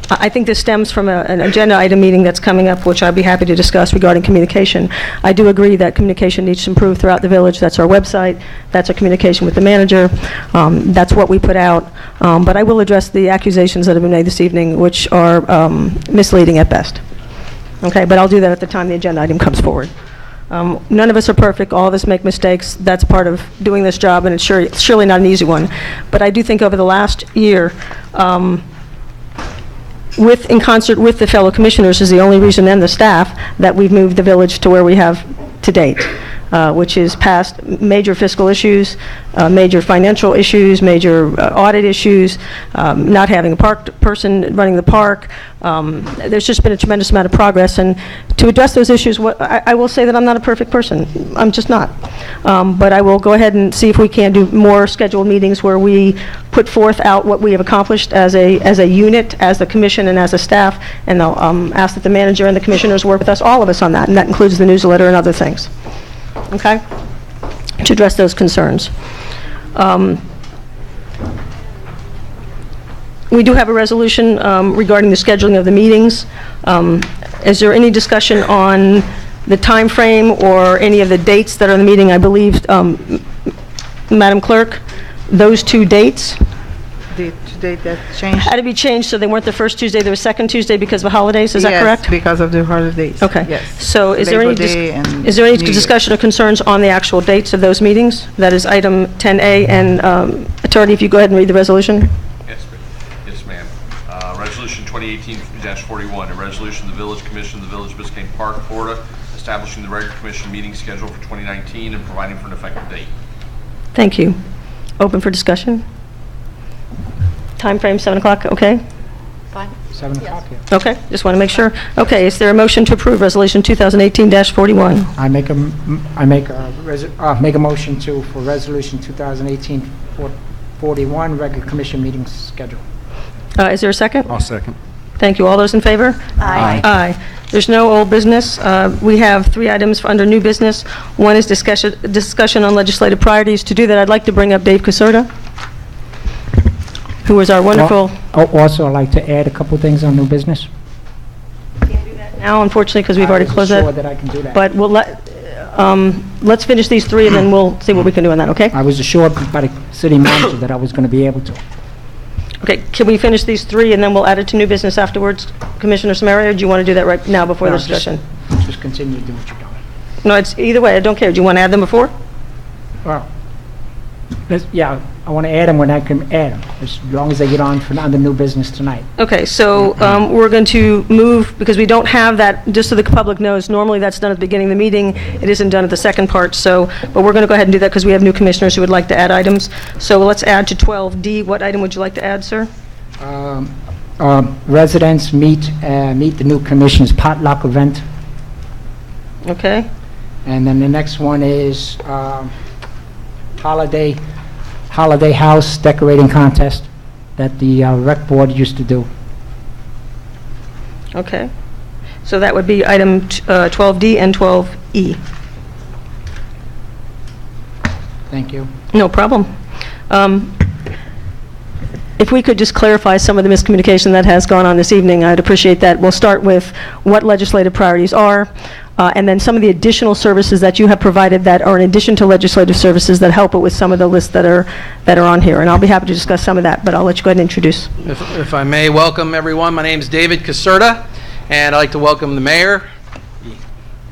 I think this stems from an agenda item meeting that's coming up, which I'd be happy to discuss regarding communication. I do agree that communication needs to improve throughout the village. That's our website. That's our communication with the manager. That's what we put out. But I will address the accusations that have been made this evening, which are misleading at best. Okay, but I'll do that at the time the agenda item comes forward. None of us are perfect. All of us make mistakes. That's part of doing this job, and it's surely not an easy one. But I do think over the last year, in concert with the fellow commissioners, is the only reason, and the staff, that we've moved the village to where we have to date, which is past major fiscal issues, major financial issues, major audit issues, not having a park person running the park. There's just been a tremendous amount of progress, and to address those issues, I will say that I'm not a perfect person. I'm just not. But I will go ahead and see if we can do more scheduled meetings where we put forth out what we have accomplished as a unit, as the commission and as a staff, and I'll ask that the manager and the commissioners work with us, all of us on that, and that includes the newsletter and other things. Okay? To address those concerns. We do have a resolution regarding the scheduling of the meetings. Is there any discussion on the time frame or any of the dates that are in the meeting? I believe, Madam Clerk, those 2 dates The date that changed? had to be changed, so they weren't the first Tuesday, they were second Tuesday because of the holidays, is that correct? Yes, because of the holidays. Okay. Yes. So is there Labor any, Day and is there any New Year's. discussion or concerns on the actual dates of those meetings? That is item 10A, and Attorney, if you go ahead and read the resolution. Yes, ma'am. Resolution 2018-41, a resolution of the Village Commission of the Village of Biscayne Park, Florida, establishing the regular commission meeting schedule for 2019 and providing for an effective date. Thank you. Open for discussion? Time frame, 7 o'clock, okay? 7 o'clock, yeah. Okay, just want to make sure. Okay, is there a motion to approve Resolution 2018-41? I make a motion for Resolution 2018-41, regular commission meeting schedule. Is there a second? I'll second. Thank you. All those in favor? Aye. Aye. There's no old business. We have 3 items under new business. One is discussion on legislative priorities. To do that, I'd like to bring up Dave Caserta, who is our wonderful... Also, I'd like to add a couple things on new business. Now, unfortunately, because we've already closed I'm that. sure that I can do that. But we'll let's finish these 3, and then we'll see what we can do on that, okay? I was assured by the city manager that I was going to be able to. Okay, can we finish these 3, and then we'll add it to new business afterwards, Commissioner Samaria, or do you want to do that right now before the discussion? Just continue to do what you're doing. No, it's either way, I don't care. Do you want to add them before? Well, yeah, I want to add them when I can add them, as long as they get on for under new business tonight. Okay, so we're going to move, because we don't have that, just so the public knows, normally that's done at the beginning of the meeting. It isn't done at the second part, so, but we're going to go ahead and do that because we have new commissioners who would like to add items. So let's add to 12D. What item would you like to add, sir? Residents meet the new commission's potluck event. Okay. And then the next one is holiday house decorating contest that the rec board used to do. Okay. So that would be item 12D and 12E. Thank you. No problem. If we could just clarify some of the miscommunication that has gone on this evening, I'd appreciate that. We'll start with what legislative priorities are, and then some of the additional services that you have provided that are in addition to legislative services that help it with some of the lists that are on here. And I'll be happy to discuss some of that, but I'll let you go ahead and introduce. If I may, welcome everyone. My name is David Caserta, and I'd like to welcome the mayor, the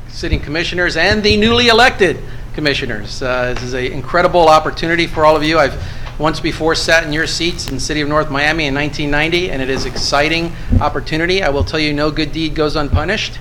sitting commissioners, and the newly elected commissioners. This is an incredible opportunity for all of you. I've once before sat in your seats in the city of North Miami in 1990, and it is an exciting opportunity. I will tell you, no good deed goes unpunished.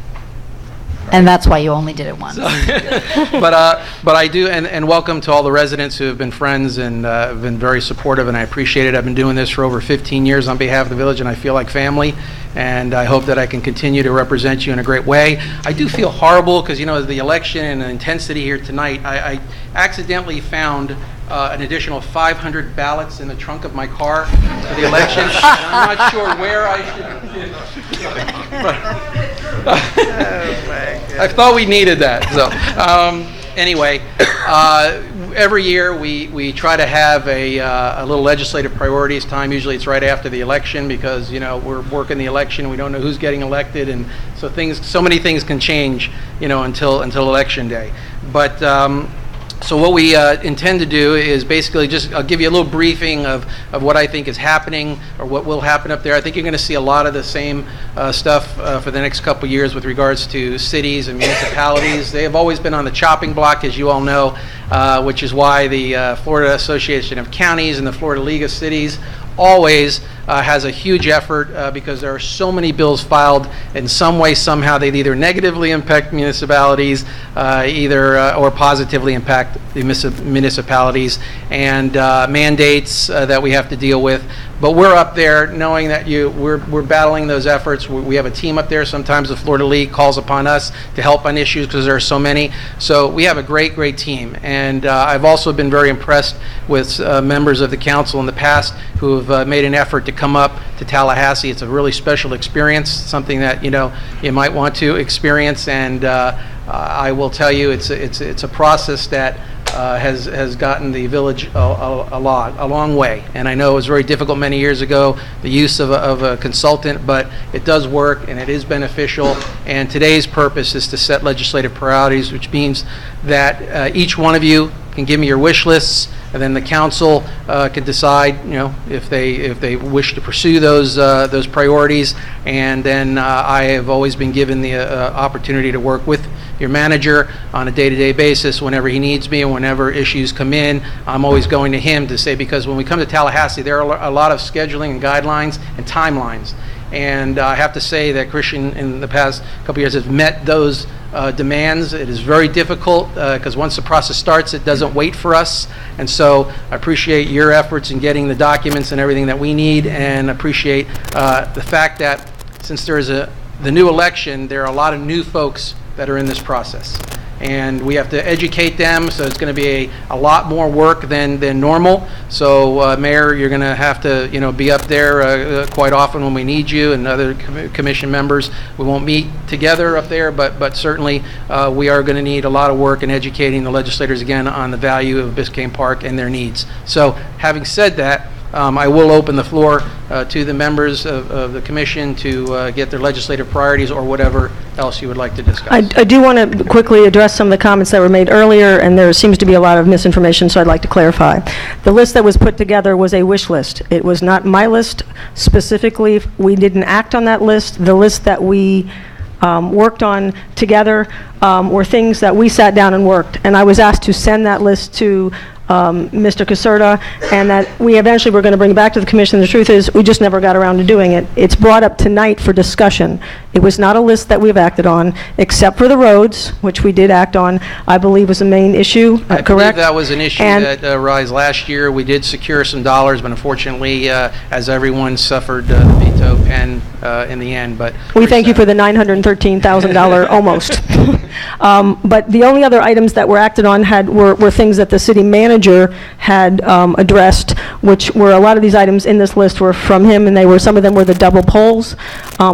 And that's why you only did it once. But I do, and welcome to all the residents who have been friends and have been very supportive, and I appreciate it. I've been doing this for over 15 years on behalf of the village, and I feel like family, and I hope that I can continue to represent you in a great way. I do feel horrible because, you know, the election and the intensity here tonight, I accidentally found an additional 500 ballots in the trunk of my car for the election. I'm not sure where I should... I thought we needed that. So anyway, every year we try to have a little legislative priorities time. Usually it's right after the election because, you know, we're working the election. We don't know who's getting elected, and so many things can change, you know, until election day. But so what we intend to do is basically I'll give you a little briefing of what I think is happening or what will happen up there. I think you're going to see a lot of the same stuff for the next couple years with regards to cities and municipalities. They have always been on the chopping block, as you all know, which is why the Florida Association of Counties and the Florida League of Cities always has a huge effort because there are so many bills filed in some way, somehow. They either negatively impact municipalities or positively impact the municipalities, and mandates that we have to deal with. But we're up there knowing that we're battling those efforts. We have a team up there. Sometimes the Florida League calls upon us to help on issues because there are so many. So we have a great, great team. And I've also been very impressed with members of the council in the past who have made an effort to come up to Tallahassee. It's a really special experience, something that, you know, you might want to experience. And I will tell you, it's a process that has gotten the village a long way. And I know it was very difficult many years ago, the use of a consultant, but it does work and it is beneficial. And today's purpose is to set legislative priorities, which means that each one of you can give me your wish lists, and then the council can decide, you know, if they wish to pursue those priorities. And then I have always been given the opportunity to work with your manager on a day-to-day basis whenever he needs me and whenever issues come in. I'm always going to him to say, because when we come to Tallahassee, there are a lot of scheduling and guidelines and timelines. And I have to say that Christian, in the past couple of years, has met those demands. It is very difficult because once the process starts, it doesn't wait for us. And so I appreciate your efforts in getting the documents and everything that we need, and appreciate the fact that since there is the new election, there are a lot of new folks that are in this process. And we have to educate them, so it's going to be a lot more work than normal. So, Mayor, you're going to have to, be up there quite often when we need you, and other commission members. We won't meet together up there, but certainly we are going to need a lot of work in educating the legislators again on the value of Biscayne Park and their needs. So, having said that, I will open the floor to the members of the commission to get their legislative priorities or whatever else you would like to discuss. I do want to quickly address some of the comments that were made earlier, and there seems to be a lot of misinformation, so I'd like to clarify. The list that was put together was a wish list. It was not my list specifically. We didn't act on that list. The list that we worked on together were things that we sat down and worked, and I was asked to send that list to Mr. Caserta, and that we eventually were going to bring it back to the commission. The truth is, we just never got around to doing it. It's brought up tonight for discussion. It was not a list that we've acted on, except for the roads, which we did act on, I believe was the main issue, I believe correct? that was an issue that arose last year. We did secure some dollars, but unfortunately, as everyone suffered the veto pen in the end. But we thank you for the $913,000 almost. But the only other items that were acted on were things that the city manager had addressed, which were a lot of these items in this list were from him, and some of them were the double poles.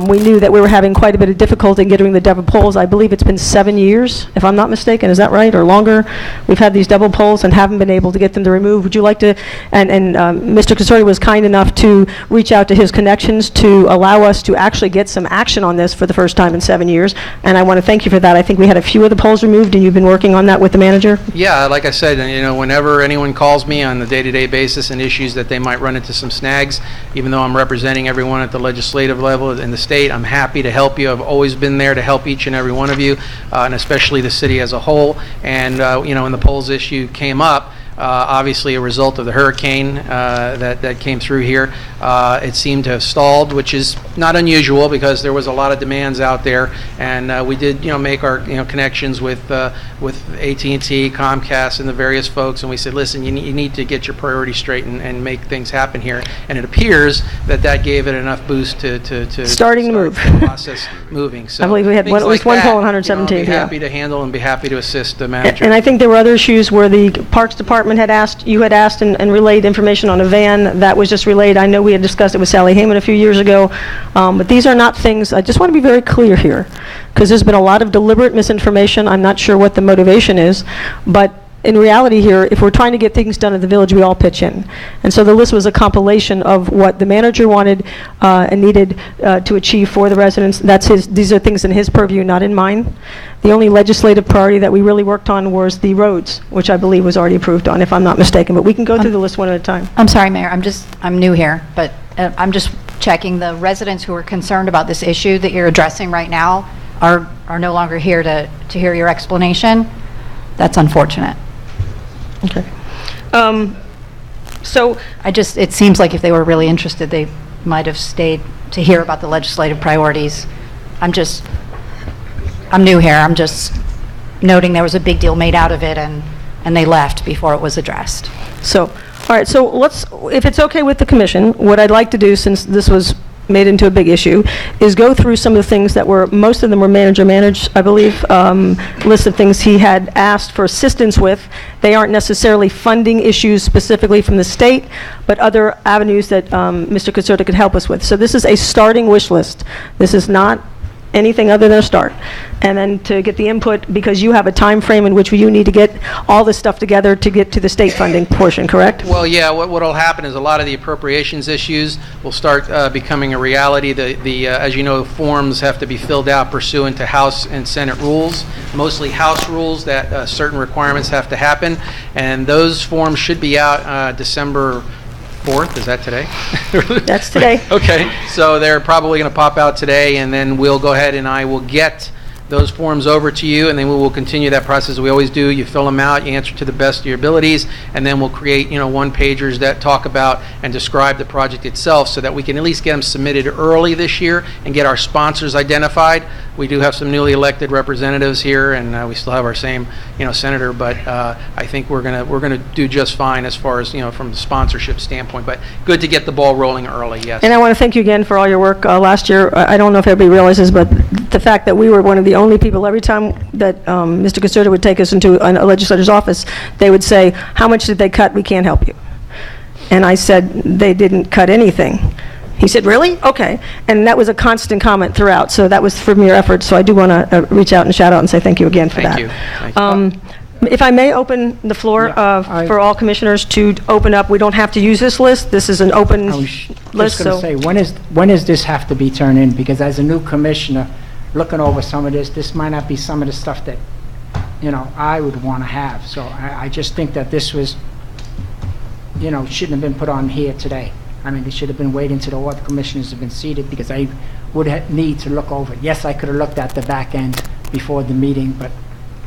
We knew that we were having quite a bit of difficulty getting the double poles. I believe it's been 7 years, if I'm not mistaken. Is that right, or longer? We've had these double poles and haven't been able to get them to remove. Would you like to? And Mr. Caserta was kind enough to reach out to his connections to allow us to actually get some action on this for the first time in 7 years. And I want to thank you for that. I think we had a few of the poles removed, and you've been working on that with the manager. Yeah, like I said, whenever anyone calls me on a day-to-day basis and issues that they might run into some snags, even though I'm representing everyone at the legislative level in the state, I'm happy to help you. I've always been there to help each and every one of you, and especially the city as a whole. And when the polls issue came up, obviously a result of the hurricane that came through here. It seemed to have stalled, which is not unusual because there was a lot of demands out there, and we did make our connections with AT&T, Comcast, and the various folks, and we said, listen, you need to get your priorities straight and make things happen here. And it appears that gave it enough boost to starting to move. The process moving. So I believe we had at least one poll on 117. I'll be happy to handle and be happy to assist the manager. And I think there were other issues where the Parks Department had asked and relayed information on a van that was just relayed. I know we had discussed it with Sally Hayman a few years ago, but these are not things, I just want to be very clear here, because there's been a lot of deliberate misinformation. I'm not sure what the motivation is, but in reality here, if we're trying to get things done at the village, we all pitch in. And so the list was a compilation of what the manager wanted and needed to achieve for the residents. These are things in his purview, not in mine. The only legislative priority that we really worked on was the roads, which I believe was already approved on, if I'm not mistaken. But we can go through the list one at a time. I'm sorry, Mayor, I'm new here, but I'm just checking. The residents who are concerned about this issue that you're addressing right now are no longer here to hear your explanation. That's unfortunate. Okay. So it seems like if they were really interested, they might have stayed to hear about the legislative priorities. I'm new here. I'm just noting there was a big deal made out of it, and they left before it was addressed. So, all right, so if it's okay with the commission, what I'd like to do, since this was made into a big issue, is go through some of the things that most of them were manager-managed, I believe, list of things he had asked for assistance with. They aren't necessarily funding issues specifically from the state, but other avenues that Mr. Caserta could help us with. So this is a starting wish list. This is not anything other than a start. And then to get the input, because you have a time frame in which you need to get all this stuff together to get to the state funding portion, correct? Well, yeah, what will happen is a lot of the appropriations issues will start becoming a reality. As you know, forms have to be filled out pursuant to House and Senate rules, mostly House rules that certain requirements have to happen, and those forms should be out December 4th. Is that today? That's today. Okay, so they're probably going to pop out today, and then we'll go ahead and I will get those forms over to you, and then we will continue that process as we always do. You fill them out, you answer to the best of your abilities, and then we'll create, one-pagers that talk about and describe the project itself so that we can at least get them submitted early this year and get our sponsors identified. We do have some newly elected representatives here, and we still have our same, senator, but I think we're gonna do just fine as far as, from the sponsorship standpoint. But good to get the ball rolling early, yes. And I want to thank you again for all your work last year. I don't know if everybody realizes, but the fact that we were one of the only people, every time that Mr. Concerta would take us into a legislator's office, they would say, "How much did they cut? We can't help you." And I said, "They didn't cut anything." He said, "Really? Okay." And that was a constant comment throughout, so that was from your efforts. So I do want to reach out and shout out and say thank you again for that. Thank you. If I may open the floor for all commissioners to open up, we don't have to use this list. This is an open I was list. just going to say, when does this have to be turned in? Because as a new commissioner, looking over some of this might not be some of the stuff that, I would want to have. So I just think that this was, shouldn't have been put on here today. I mean, they should have been waiting until all the commissioners have been seated, because I would need to look over it. Yes, I could have looked at the back end before the meeting, but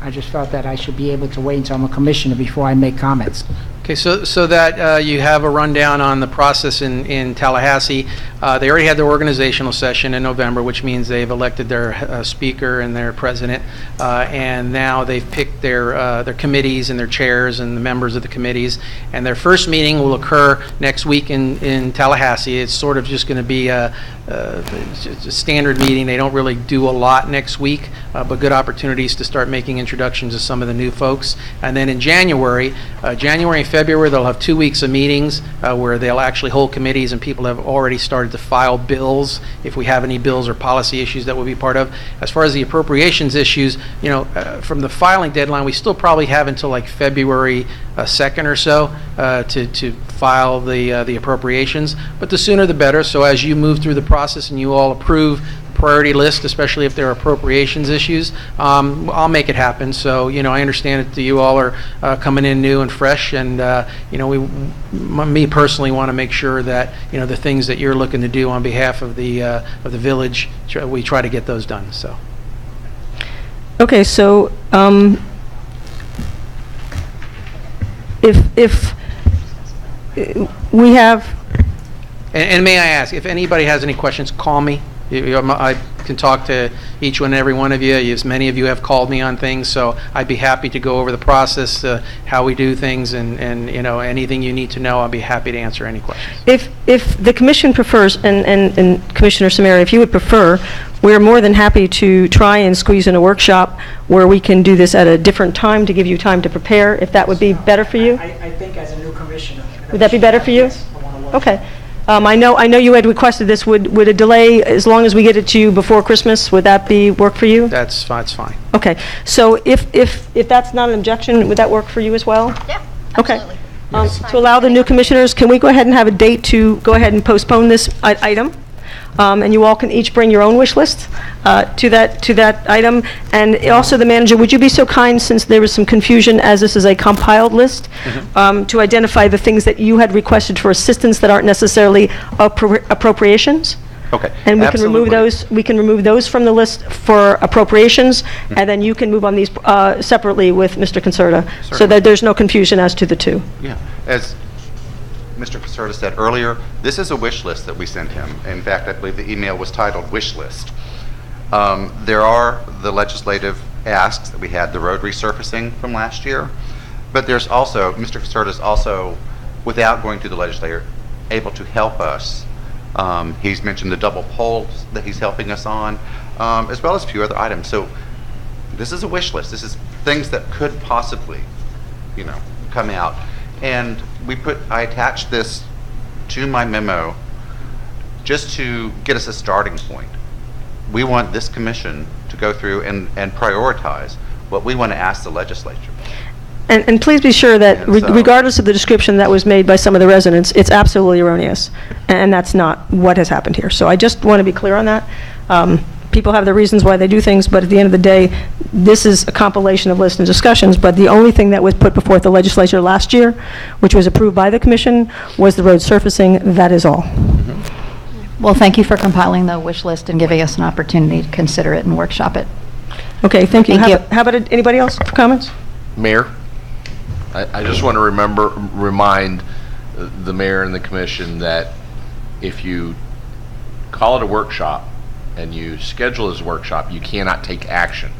I just felt that I should be able to wait until I'm a commissioner before I make comments. Okay, so that you have a rundown on the process in Tallahassee. They already had their organizational session in November, which means they've elected their speaker and their president, and now they've picked their committees and their chairs and the members of the committees. And their first meeting will occur next week in Tallahassee. It's sort of just going to be a standard meeting. They don't really do a lot next week, but good opportunities to start making introductions to some of the new folks. And then in January and February, they'll have 2 weeks of meetings where they'll actually hold committees, and people have already started to file bills if we have any bills or policy issues that we'll be part of. As far as the appropriations issues, from the filing deadline, we still probably have until like February 2nd or so to file the appropriations, but the sooner the better. So as you move through the process and you all approve priority list, especially if there are appropriations issues, I'll make it happen. So, I understand that you all are coming in new and fresh, and, me personally want to make sure that, the things that you're looking to do on behalf of the village, we try to get those done, so. Okay, so, if we have... And may I ask, if anybody has any questions, call me. I can talk to each and every one of you. As many of you have called me on things, so I'd be happy to go over the process, how we do things, and anything you need to know, I'll be happy to answer any questions. If the commission prefers, and Commissioner Samara, if you would prefer, we're more than happy to try and squeeze in a workshop where we can do this at a different time to give you time to prepare, if that would be better for you. I think as a new commissioner. Would that be better for you? Okay. I know you had requested this. Would a delay, as long as we get it to you before Christmas, would that work for you? That's fine. Okay. So if that's not an objection, would that work for you as well? Yeah, Okay. absolutely. To allow the new commissioners, can we go ahead and have a date to go ahead and postpone this item? And you all can each bring your own wish list to that item. And also, the manager, would you be so kind, since there was some confusion, as this is a compiled list, to identify the things that you had requested for assistance that aren't necessarily appropriations? Okay. And we absolutely. can remove those from the list for appropriations, and then you can move on these separately with Mr. Concerta, so Certainly. that there's no confusion as to the two. Yeah. As Mr. Concerta said earlier, this is a wish list that we sent him. In fact, I believe the email was titled wish list. There are the legislative asks that we had, the road resurfacing from last year, but there's also, Mr. Concerta is also, without going to the legislature, able to help us. He's mentioned the double poles that he's helping us on, as well as a few other items. So this is a wish list. This is things that could possibly, come out. And I attached this to my memo just to get us a starting point. We want this commission to go through and prioritize what we want to ask the legislature. And please be sure that And so- regardless of the description that was made by some of the residents, it's absolutely erroneous, and that's not what has happened here. So I just want to be clear on that. People have their reasons why they do things, but at the end of the day, this is a compilation of lists and discussions, but the only thing that was put before the legislature last year, which was approved by the commission, was the road surfacing. That is all. Well, thank you for compiling the wish list and giving us an opportunity to consider it and workshop it. Okay, thank you. Thank you. How about anybody else for comments? Mayor, I just want to remind the mayor and the commission that if you call it a workshop and you schedule it as a workshop, you cannot take action.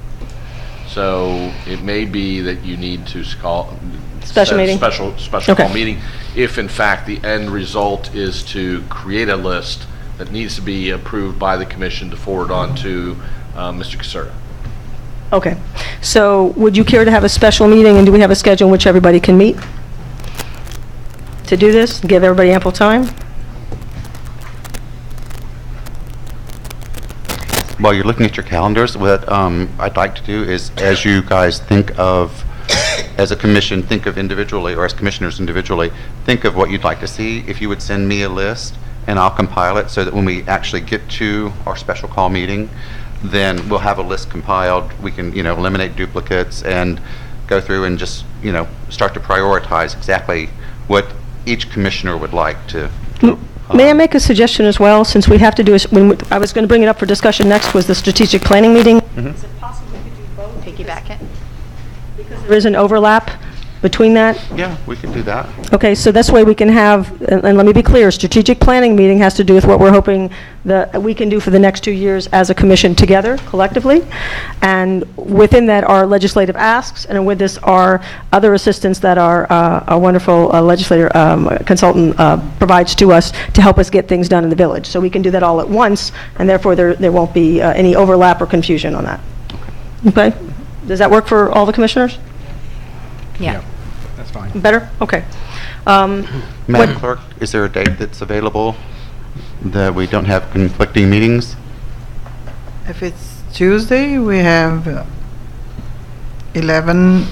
So it may be that you need to call Special meeting. special Okay. call meeting if in fact the end result is to create a list that needs to be approved by the commission to forward on to Mr. Caserta. Okay. So would you care to have a special meeting, and do we have a schedule in which everybody can meet to do this? Give everybody ample time? While you're looking at your calendars, what I'd like to do is, as you guys think of, as a commission, think of individually, or as commissioners individually, think of what you'd like to see. If you would send me a list, and I'll compile it so that when we actually get to our special call meeting, then we'll have a list compiled. We can, eliminate duplicates and go through and just, start to prioritize exactly what each commissioner would like to. May I make a suggestion as well, since we have to do, I was going to bring it up for discussion next, was the strategic planning meeting. Is it possible we could do both? Piggyback it? There is an overlap between that. Yeah, we can do that. Okay, so this way we can have, and let me be clear, strategic planning meeting has to do with what we're hoping that we can do for the next 2 years as a commission together, collectively. And within that are legislative asks, and with this are other assistance that our wonderful legislator consultant provides to us to help us get things done in the village. So we can do that all at once, and therefore there won't be any overlap or confusion on that. Okay? Does that work for all the commissioners? Yeah. That's fine. Better? Okay. Madam Clerk, is there a date that's available that we don't have conflicting meetings? If it's Tuesday, we have 11,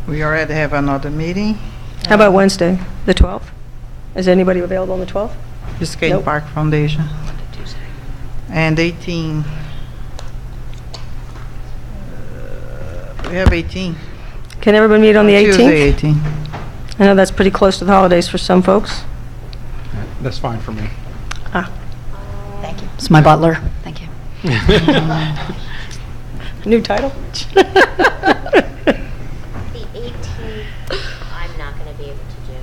we already have another meeting. How about Wednesday, the 12th? Is anybody available on the 12th? Biscayne Nope. Park Foundation. And 18. We have 18. Can everybody meet on the 18th? Tuesday, 18. I know that's pretty close to the holidays for some folks. That's fine for me. Thank you. It's my butler. Thank you. New title? The 18th, I'm not going to be able to do.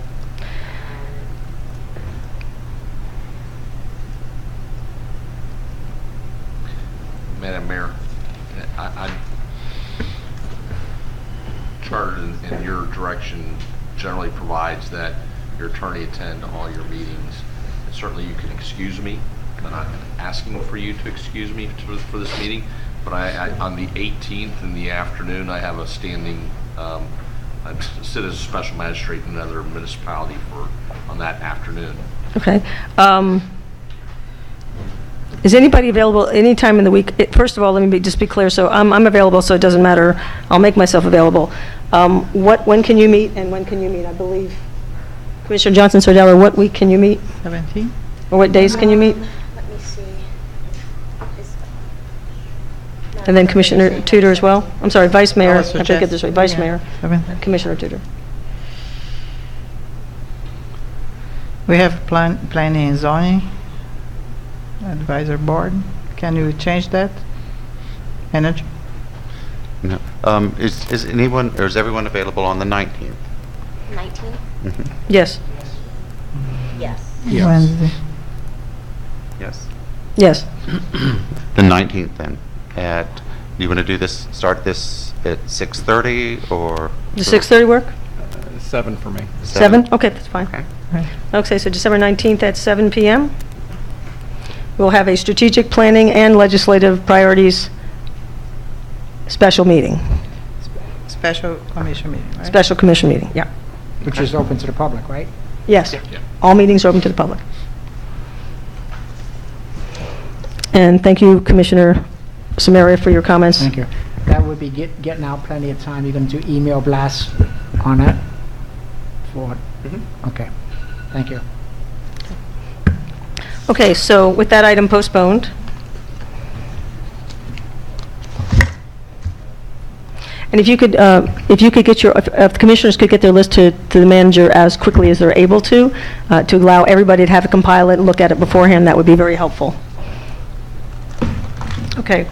Madam Mayor, I'm chartered in your direction generally provides that your attorney attend to all your meetings. And certainly you can excuse me. I'm not asking for you to excuse me for this meeting, but on the 18th in the afternoon, I have a standing, I sit as a special magistrate in another municipality on that afternoon. Okay. Is anybody available any time in the week? First of all, let me just be clear. So I'm available, so it doesn't matter. I'll make myself available. When can you meet, and when can you meet? I believe Commissioner Johnson Sardella, what week can you meet? 17? Or what days can you meet? Let me see. And then Commissioner Tudor as well? I'm sorry, Vice Mayor. I have to get suggest- this right. Vice yeah, Mayor. 17. Commissioner Tudor. We have planning and zoning advisor board. Can you change that? Energy? No. Is anyone, or is everyone available on the 19th? 19? Yes. Yes. Yes. Wednesday. Yes. Yes. The 19th then, do you want to do this, start this at 6:30 or? Does 6:30 work? 7 for me. 7? Okay, that's fine. Okay. Okay, so December 19th at 7 PM. We'll have a strategic planning and legislative priorities special meeting, Special commission meeting, right? special commission meeting, yeah. Which is open to the public, right? Yes. Yeah. All meetings are open to the public. And thank you, Commissioner Samaria, for your comments. Thank you. That would be getting out plenty of time. You're going to do email blasts on that? For, okay. Thank you. Okay, so with that item postponed, and if you could get if the commissioners could get their list to the manager as quickly as they're able to allow everybody to have it compile it and look at it beforehand, that would be very helpful. Okay.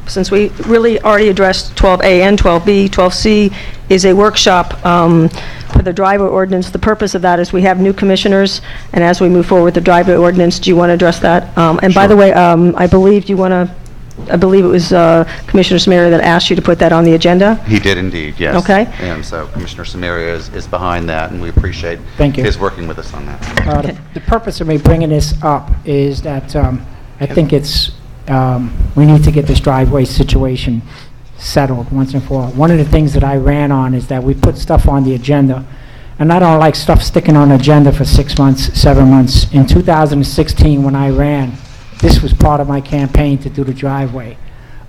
since we really already addressed 12A and 12B, 12C is a workshop for the driveway ordinance. The purpose of that is we have new commissioners, and as we move forward with the driveway ordinance, do you want to address that? And by the way, I believe it was Commissioner Samaria that asked you to put that on the agenda. He did indeed, yes. Okay. And so Commissioner Samaria is behind that, and we appreciate Thank you. his working with us on that. The purpose of me bringing this up is that I think we need to get this driveway situation settled once and for all. One of the things that I ran on is that we put stuff on the agenda, and I don't like stuff sticking on the agenda for 6 months, 7 months. In 2016, when I ran, this was part of my campaign to do the driveway.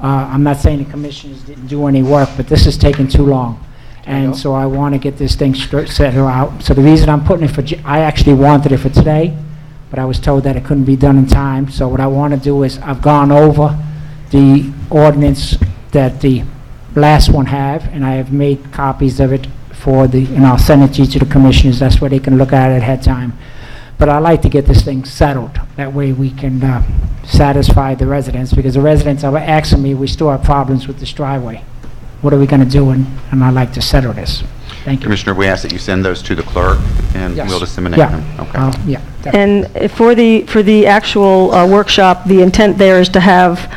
I'm not saying the commissioners didn't do any work, but this is taking too long. And so I want to get this thing settled out. So the reason I'm putting it for, I actually wanted it for today, but I was told that it couldn't be done in time. So what I want to do is, I've gone over the ordinance that the last one have, and I have made copies of it and I'll send it to each of the commissioners. That's where they can look at it ahead of time. But I like to get this thing settled. That way we can satisfy the residents, because the residents are asking me, we still have problems with this driveway. What are we going to do? And I'd like to settle this. Thank you. Commissioner, we ask that you send those to the clerk, and Yes. we'll disseminate Yeah. them. Okay. Yeah. And for the actual workshop, the intent there is to have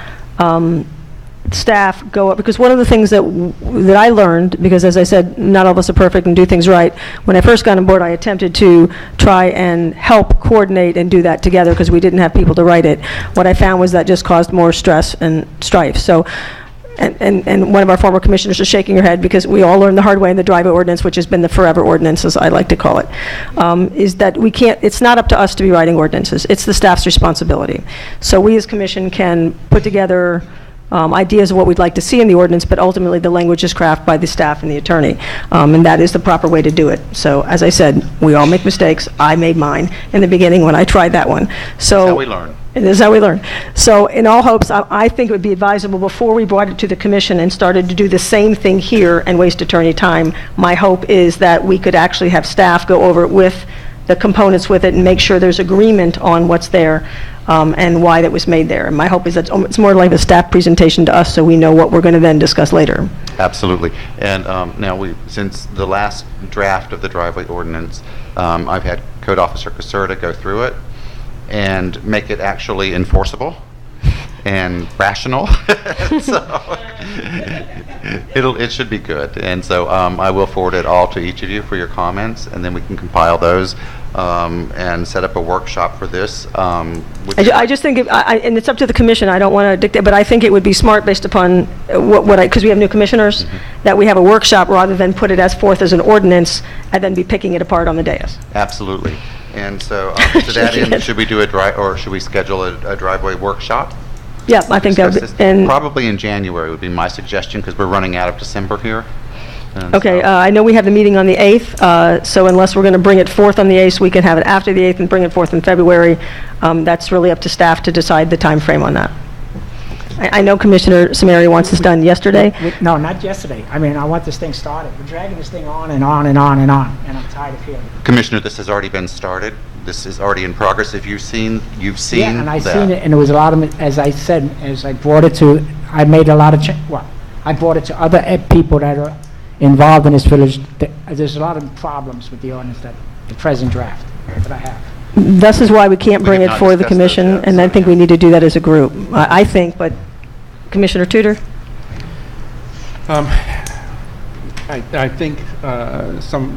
staff go up, because one of the things that I learned, because as I said, not all of us are perfect and do things right, when I first got on board, I attempted to try and help coordinate and do that together, because we didn't have people to write it. What I found was that just caused more stress and strife. So, and one of our former commissioners is shaking her head, because we all learned the hard way in the driveway ordinance, which has been the forever ordinance, as I like to call it, is that we can't, it's not up to us to be writing ordinances. It's the staff's responsibility. So we as commission can put together ideas of what we'd like to see in the ordinance, but ultimately the language is crafted by the staff and the attorney, and that is the proper way to do it. So, as I said, we all make mistakes. I made mine in the beginning when I tried that one. So That's how we learn. It is how we learn. So, in all hopes, I think it would be advisable, before we brought it to the commission and started to do the same thing here and waste attorney time, my hope is that we could actually have staff go over it with the components with it and make sure there's agreement on what's there and why that was made there. And my hope is that it's more like a staff presentation to us, so we know what we're going to then discuss later. Absolutely. And now, since the last draft of the driveway ordinance, I've had Code Officer Caserta go through it and make it actually enforceable and rational. So it should be good. And so I will forward it all to each of you for your comments, and then we can compile those and set up a workshop for this. I just think, and it's up to the commission, I don't want to dictate, but I think it would be smart, based upon because we have new commissioners, that we have a workshop rather than put it as forth as an ordinance and then be picking it apart on the dais. Absolutely. And so to that end, should we do or should we schedule a driveway workshop? Yeah, I think that would be, probably in January would be my suggestion, because we're running out of December here. And okay, so- I know we have the meeting on the 8th, so unless we're going to bring it forth on the 8th, we can have it after the 8th and bring it forth in February. That's really up to staff to decide the time frame on that. I know Commissioner Samaria wants this done yesterday. No, not yesterday. I mean, I want this thing started. We're dragging this thing on and on and on and on, and I'm tired of hearing it. Commissioner, this has already been started. This is already in progress. If you've seen Yeah, and I that. seen it, and there was a lot of, as I said, as I brought it to, I made a lot of, I brought it to other people that are involved in this village. There's a lot of problems with the ordinance, the present draft that I have. This is why we can't bring have it not for the discussed those commission, yet, and so, I think we need to do that as a group. I think, but Commissioner Tudor? I think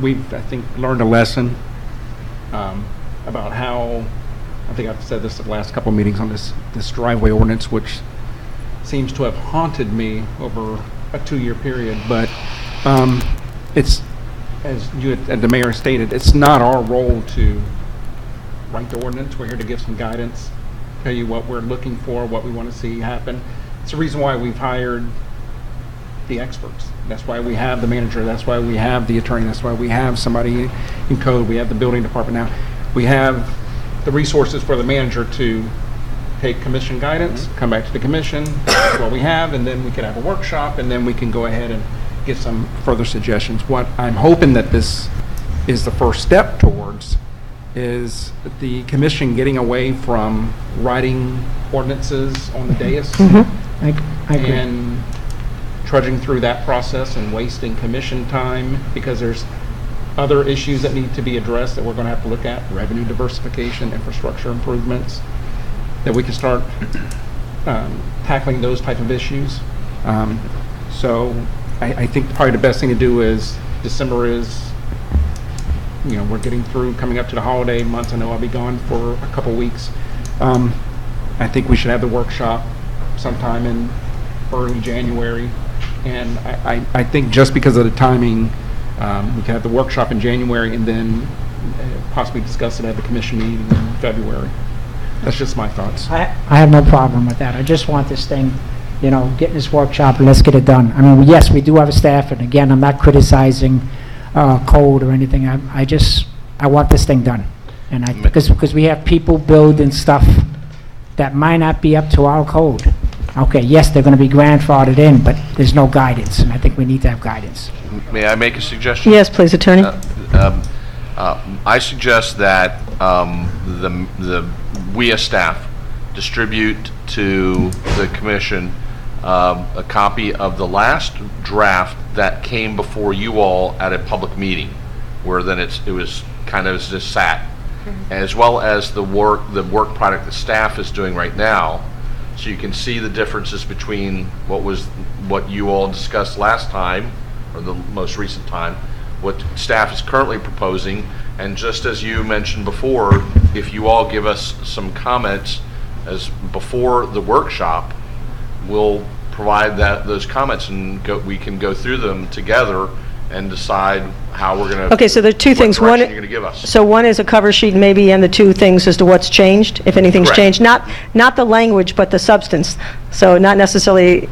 we've, learned a lesson about how, I think I've said this at the last couple of meetings on this driveway ordinance, which seems to have haunted me over a 2-year period, but it's, as the mayor stated, it's not our role to write the ordinance. We're here to give some guidance, tell you what we're looking for, what we want to see happen. It's the reason why we've hired the experts. That's why we have the manager. That's why we have the attorney. That's why we have somebody in code. We have the building department now. We have the resources for the manager to take commission guidance, come back to the commission, that's what we have, and then we can have a workshop, and then we can go ahead and get some further suggestions. What I'm hoping that this is the first step towards is the commission getting away from writing ordinances on the dais I agree. And trudging through that process and wasting commission time because there's other issues that need to be addressed that we're going to have to look at, revenue diversification, infrastructure improvements, that we can start tackling those type of issues. So I think probably the best thing to do is December is, we're getting through, coming up to the holiday months. I know I'll be gone for a couple weeks. I think we should have the workshop sometime in early January. And I think just because of the timing, we can have the workshop in January and then possibly discuss it at the commission meeting in February. That's just my thoughts. I have no problem with that. I just want this thing, getting this workshop, and let's get it done. I mean, yes, we do have a staff, and again, I'm not criticizing code or anything. I want this thing done. And because we have people building stuff that might not be up to our code. Okay, yes, they're going to be grandfathered in, but there's no guidance, and I think we need to have guidance. May I make a suggestion? Yes, please, Attorney. I suggest that we as staff distribute to the commission a copy of the last draft that came before you all at a public meeting, where then it was kind of just sat, as well as the work product the staff is doing right now, so you can see the differences between what you all discussed last time, or the most recent time, what staff is currently proposing, and just as you mentioned before, if you all give us some comments as before the workshop, we'll provide those comments and we can go through them together and decide how we're going to. Okay, so there are two things. What direction you're going to give us. So one is a cover sheet maybe, and the two things as to what's changed, if anything's Correct. changed. Not the language, but the substance. So not necessarily,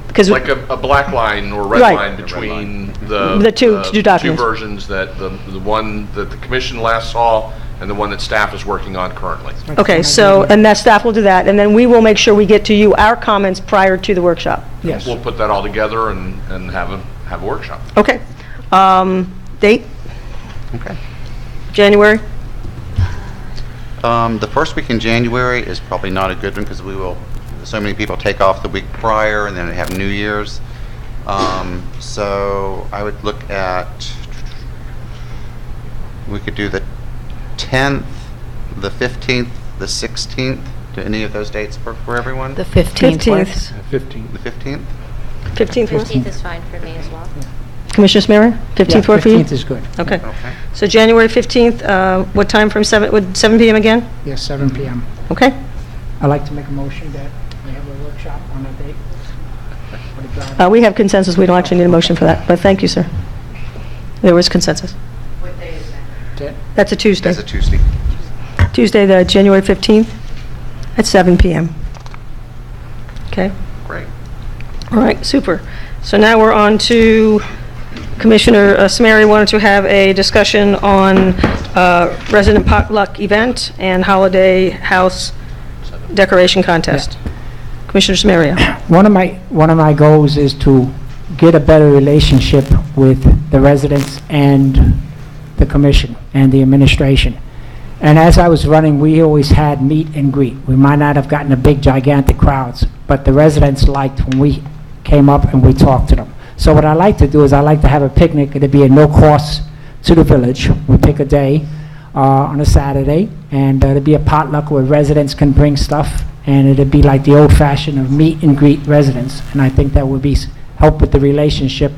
because. Like a black line or red Right. line between the two two documents. versions, that the one that the commission last saw and the one that staff is working on currently. Okay, so, and that staff will do that, and then we will make sure we get to you our comments prior to the workshop. Yes. We'll put that all together and have a workshop. Okay. Date? Okay. January? The first week in January is probably not a good one because so many people take off the week prior and then they have New Year's. So I would look at, we could do the 10th, the 15th, the 16th. Do any of those dates work for everyone? The 15th works. 15th. The 15th? 15th works? 15th is fine for me as well. Commissioner Smeary? 15th work for you? 15th is good. Okay. Okay. So January 15th, what time from 7 p.m. again? Yes, 7 p.m. Okay. I'd like to make a motion that we have a workshop on that date. For the drive. We have consensus. We don't actually need a motion for that, but thank you, sir. There was consensus. What day is that? That's a Tuesday. That's a Tuesday. Tuesday, the January 15th at 7 p.m. Okay? Great. All right, super. So now we're on to Commissioner Smeary wanted to have a discussion on resident potluck event and holiday house decoration contest. Commissioner Smeary. One of my goals is to get a better relationship with the residents and the commission and the administration. And as I was running, we always had meet and greet. We might not have gotten a big gigantic crowds, but the residents liked when we came up and we talked to them. So what I like to do is I like to have a picnic. It'd be at no cost to the village. We pick a day on a Saturday, and it'd be a potluck where residents can bring stuff, and it'd be like the old-fashioned of meet and greet residents. And I think that would be help with the relationship,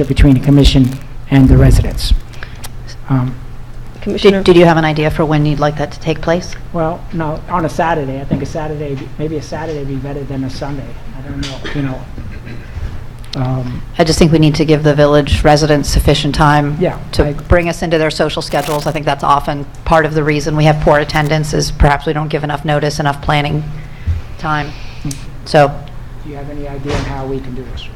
between the commission and the residents. Did you have an idea for when you'd like that to take place? Well, no, on a Saturday. I think maybe a Saturday would be better than a Sunday. I don't know, I just think we need to give the village residents sufficient time Yeah, to bring us into their social schedules. I think that's often part of the reason we have poor attendance is perhaps we don't give enough notice, enough planning time. So, Do you have any idea on how we can do this?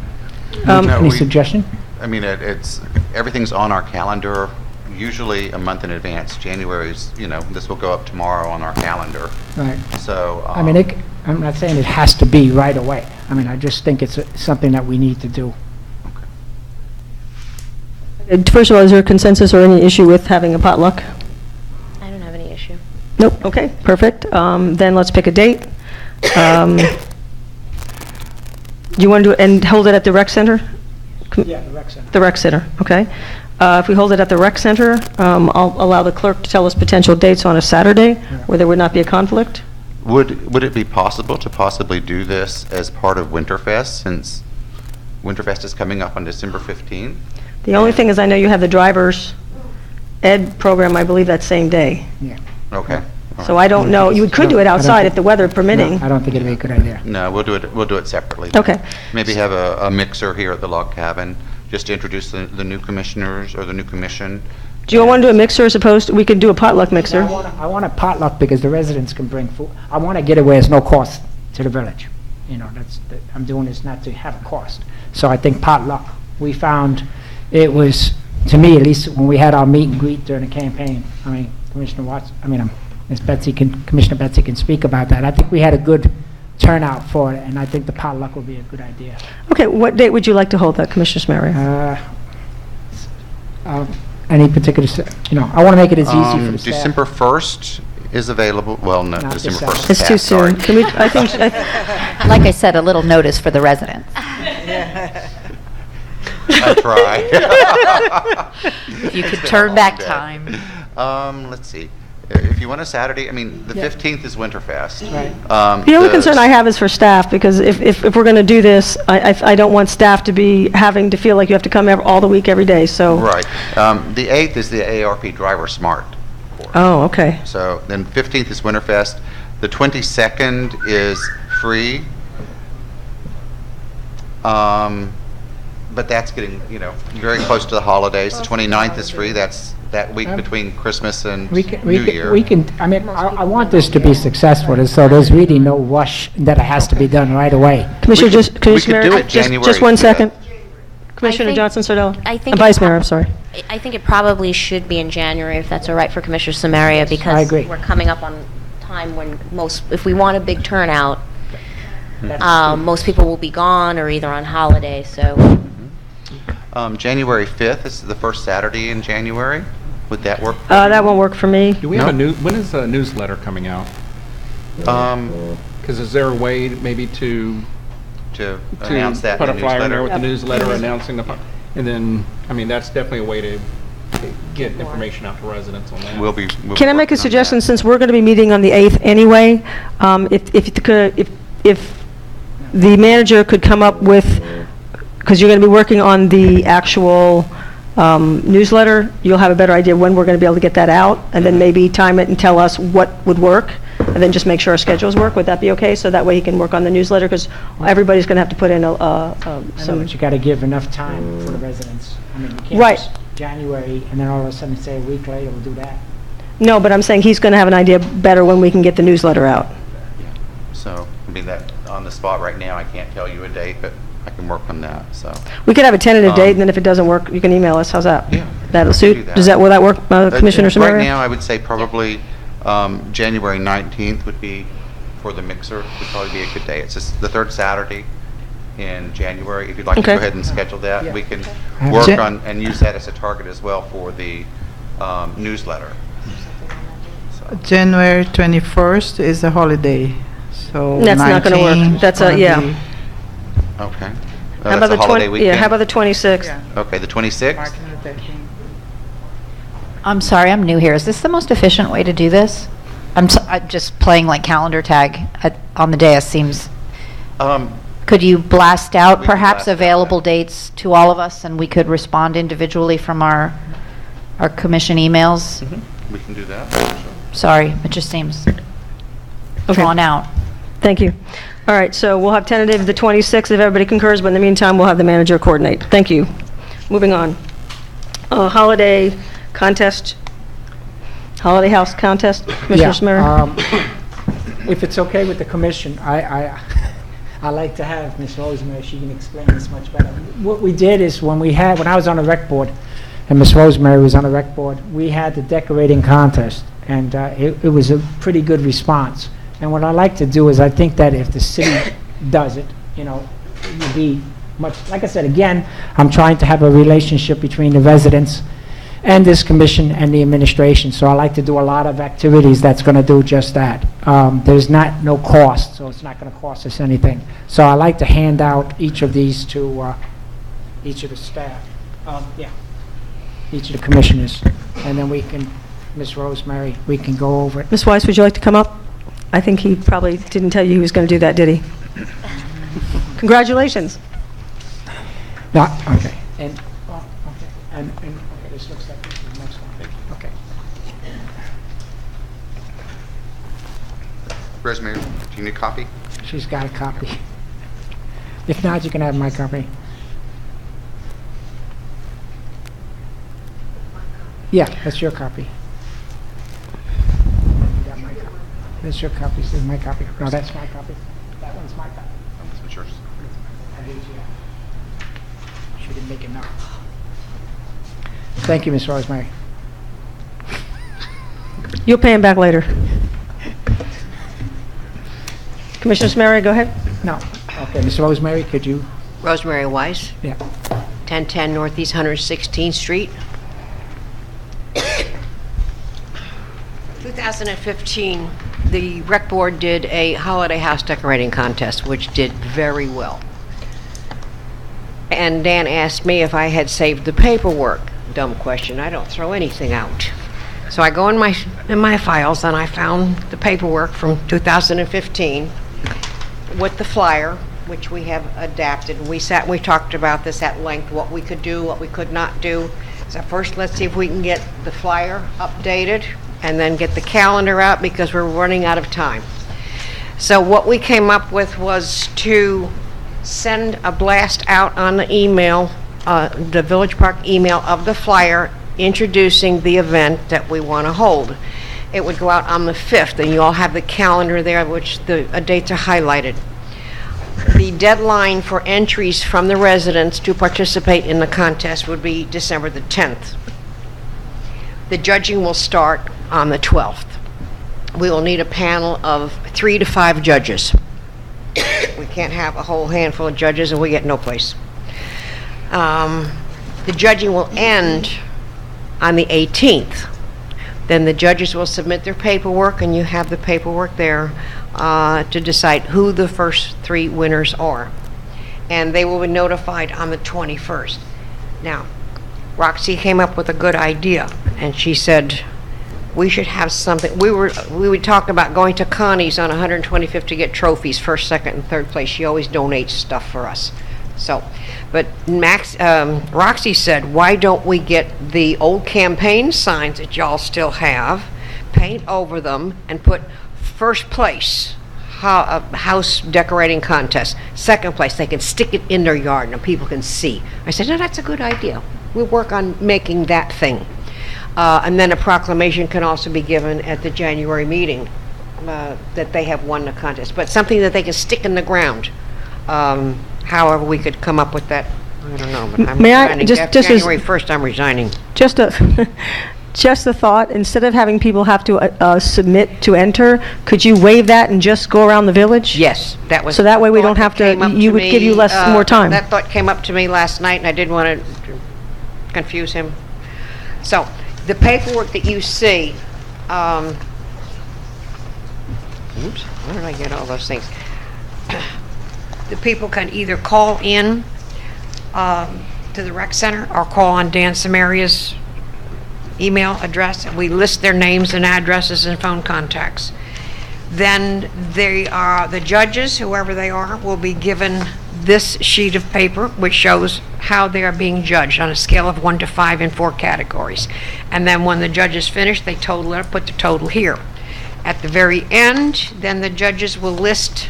No, Any suggestion? I mean, everything's on our calendar, usually a month in advance. January's, this will go up tomorrow on our calendar. Right. So. I mean, I'm not saying it has to be right away. I mean, I just think it's something that we need to do. First of all, is there a consensus or any issue with having a potluck? I don't have any issue. Nope, okay, perfect. Then let's pick a date. You want to do it and hold it at the rec center? Yeah, the rec center. The rec center, okay. If we hold it at the rec center, I'll allow the clerk to tell us potential dates on a Saturday where there would not be a conflict. Would it be possible to possibly do this as part of Winterfest, since Winterfest is coming up on December 15th? The only thing is, I know you have the driver's ed program, I believe, that same day. Yeah. Okay. So I don't know, you could do it outside if the weather permitting. No, I don't think it'd be a good idea. No, we'll do it separately. Okay. Maybe have a mixer here at the log cabin, just to introduce the new commissioners or the new commission. Do you want to do a mixer as opposed to, we could do a potluck mixer? I want a potluck because the residents can bring food. I want to get it where it's no cost to the village. You know, I'm doing this not to have a cost. So I think potluck, we found it was, to me at least, when we had our meet and greet during the campaign, I mean, Commissioner Watts, I mean, Commissioner Betsy can speak about that. I think we had a good turnout for it, and I think the potluck would be a good idea. Okay, what date would you like to hold that, Commissioner Samaria? Any particular, I want to make it as easy for the staff. December 1st is available, well, no, Not December December. 1st is It's too past, sorry. soon. Can we, I think, Like I said, a little notice for the residents. I try. If you could It's been a turn long back day. time. Let's see. If you want a Saturday, I mean, the 15th is Winterfest. Right. the only concern I have is for staff, because if we're going to do this, I don't want staff to be having to feel like you have to come all the week, every day, so. Right. The 8th is the ARP Driver Smart. Oh, okay. So then 15th is Winterfest. The 22nd is free. But that's getting, very close to the holidays. The 29th is free. That's that week between Christmas and New Year. I mean, I want this to be successful, so there's really no rush that it has to be done right away. Commissioner, We could do it just January one 5th. second. Commissioner think- Johnson Sardella. I think Vice it Mayor, I'm sorry. I think it probably should be in January, if that's all right for Commissioner Samaria, because I agree. we're coming up on time when if we want a big turnout, most people will be gone or either on holiday, so. January 5th is the first Saturday in January. Would that work? That won't work for me. Do we have when is the newsletter coming out? Because is there a way maybe to announce that put in a the flyer in there newsletter? with the newsletter announcing and then, I mean, that's definitely a way to get information out to residents on that. We'll be Can I make a working on suggestion, that. since we're going to be meeting on the 8th anyway? If the manager could come up with, because you're going to be working on the actual newsletter, you'll have a better idea when we're going to be able to get that out, and then maybe time it and tell us what would work, and then just make sure our schedules work. Would that be okay? So that way he can work on the newsletter, because everybody's going to have to put in I know, some... but you got to give enough time for the residents. I mean, you can't Right. just January, and then all of a sudden say a week later we'll do that. No, but I'm saying he's going to have an idea better when we can get the newsletter out. So, I mean, that on the spot right now, I can't tell you a date, but I can work on that, so. We could have a tentative date, and then if it doesn't work, you can email us. How's that? Yeah. That'll do suit? that. Will that work, Commissioner Right Samaria? now, I would say probably January 19th would be, for the mixer, would probably be a good day. It's just the third Saturday in January. If you'd like to Okay. go ahead and schedule that, Yeah. we can have work Jan- on and use that as a target as well for the newsletter. January 21st is a holiday, so That's not gonna work. 19 That's gonna yeah. be Okay. How about That's a the holiday 20? Yeah, how about weekend? the 26th? Yeah. Okay, the 26th? Martin Luther King. I'm sorry, I'm new here. Is this the most efficient way to do this? I'm just playing like calendar tag on the dais seems. Could you blast out We can perhaps blast out available dates to all of us, and we could respond individually from our commission emails? We can do that. Sorry, it just seems drawn out. Thank you. All right, so we'll have tentative the 26th if everybody concurs, but in the meantime, we'll have the manager coordinate. Thank you. Moving on. Holiday contest, holiday house contest, Commissioner Samaria? If it's okay with the commission, I like to have Ms. Rosemary, she can explain this much better. What we did is when I was on the rec board, and Ms. Rosemary was on the rec board, we had the decorating contest, and it was a pretty good response. And what I like to do is I think that if the city does it, it would be much, like I said, again, I'm trying to have a relationship between the residents and this commission and the administration. So I like to do a lot of activities that's going to do just that. There's no cost, so it's not going to cost us anything. So I like to hand out each of these to each of the staff. Each of the commissioners, and then we can, Ms. Rosemary, we can go over it. Ms. Weiss, would you like to come up? I think he probably didn't tell you he was going to do that, did he? Congratulations. No, okay. And, okay. And okay, this looks like this is the next one. Okay. Rosemary, do you need a copy? She's got a copy. If not, you can have my copy. Yeah, that's your copy. You got my copy. That's your copy. This is my copy. No, that's my copy. That one's my copy. That's yours. I gave you that. She didn't make enough. Thank you, Ms. Rosemary. You'll pay him back later. Commissioner Smery, go ahead. No. Okay, Ms. Rosemary, could you? Rosemary Weiss, Yeah. 1010 Northeast 116th Street. 2015, the rec board did a holiday house decorating contest, which did very well. And Dan asked me if I had saved the paperwork. Dumb question, I don't throw anything out. So I go in my files and I found the paperwork from 2015 with the flyer, which we have adapted. We talked about this at length, what we could do, what we could not do. So first, let's see if we can get the flyer updated and then get the calendar out because we're running out of time. So what we came up with was to send a blast out on the email, the Village Park email of the flyer introducing the event that we want to hold. It would go out on the 5th, and you all have the calendar there, which the dates are highlighted. The deadline for entries from the residents to participate in the contest would be December the 10th. The judging will start on the 12th. We will need a panel of 3 to 5 judges. We can't have a whole handful of judges and we get no place. The judging will end on the 18th. Then the judges will submit their paperwork, and you have the paperwork there to decide who the first 3 winners are. And they will be notified on the 21st. Now, Roxy came up with a good idea, and she said we should have something. We would talk about going to Connie's on 125th to get trophies, 1st, 2nd, and 3rd place. She always donates stuff for us. So, but Roxy said, why don't we get the old campaign signs that y'all still have, paint over them, and put 1st place, house decorating contest, 2nd place, they can stick it in their yard and people can see. I said, no, that's a good idea. We'll work on making that thing. And then a proclamation can also be given at the January meeting that they have won the contest, but something that they can stick in the ground. However, we could come up with that, I don't know, but I'm May I resigning. just- After just as- January 1st, I'm resigning. Just a thought, instead of having people have to submit to enter, could you waive that and just go around the village? Yes, that was. So that way we a don't thought have that came up to, you would give you me, less, more time. That thought came up to me last night, and I didn't want to confuse him. So, the paperwork that you see, oops, where did I get all those things? The people can either call in to the rec center or call on Dan Samaria's email address, and we list their names and addresses and phone contacts. Then the judges, whoever they are, will be given this sheet of paper, which shows how they are being judged on a scale of 1 to 5 in 4 categories. And then when the judges finish, they total it, put the total here. At the very end, then the judges will list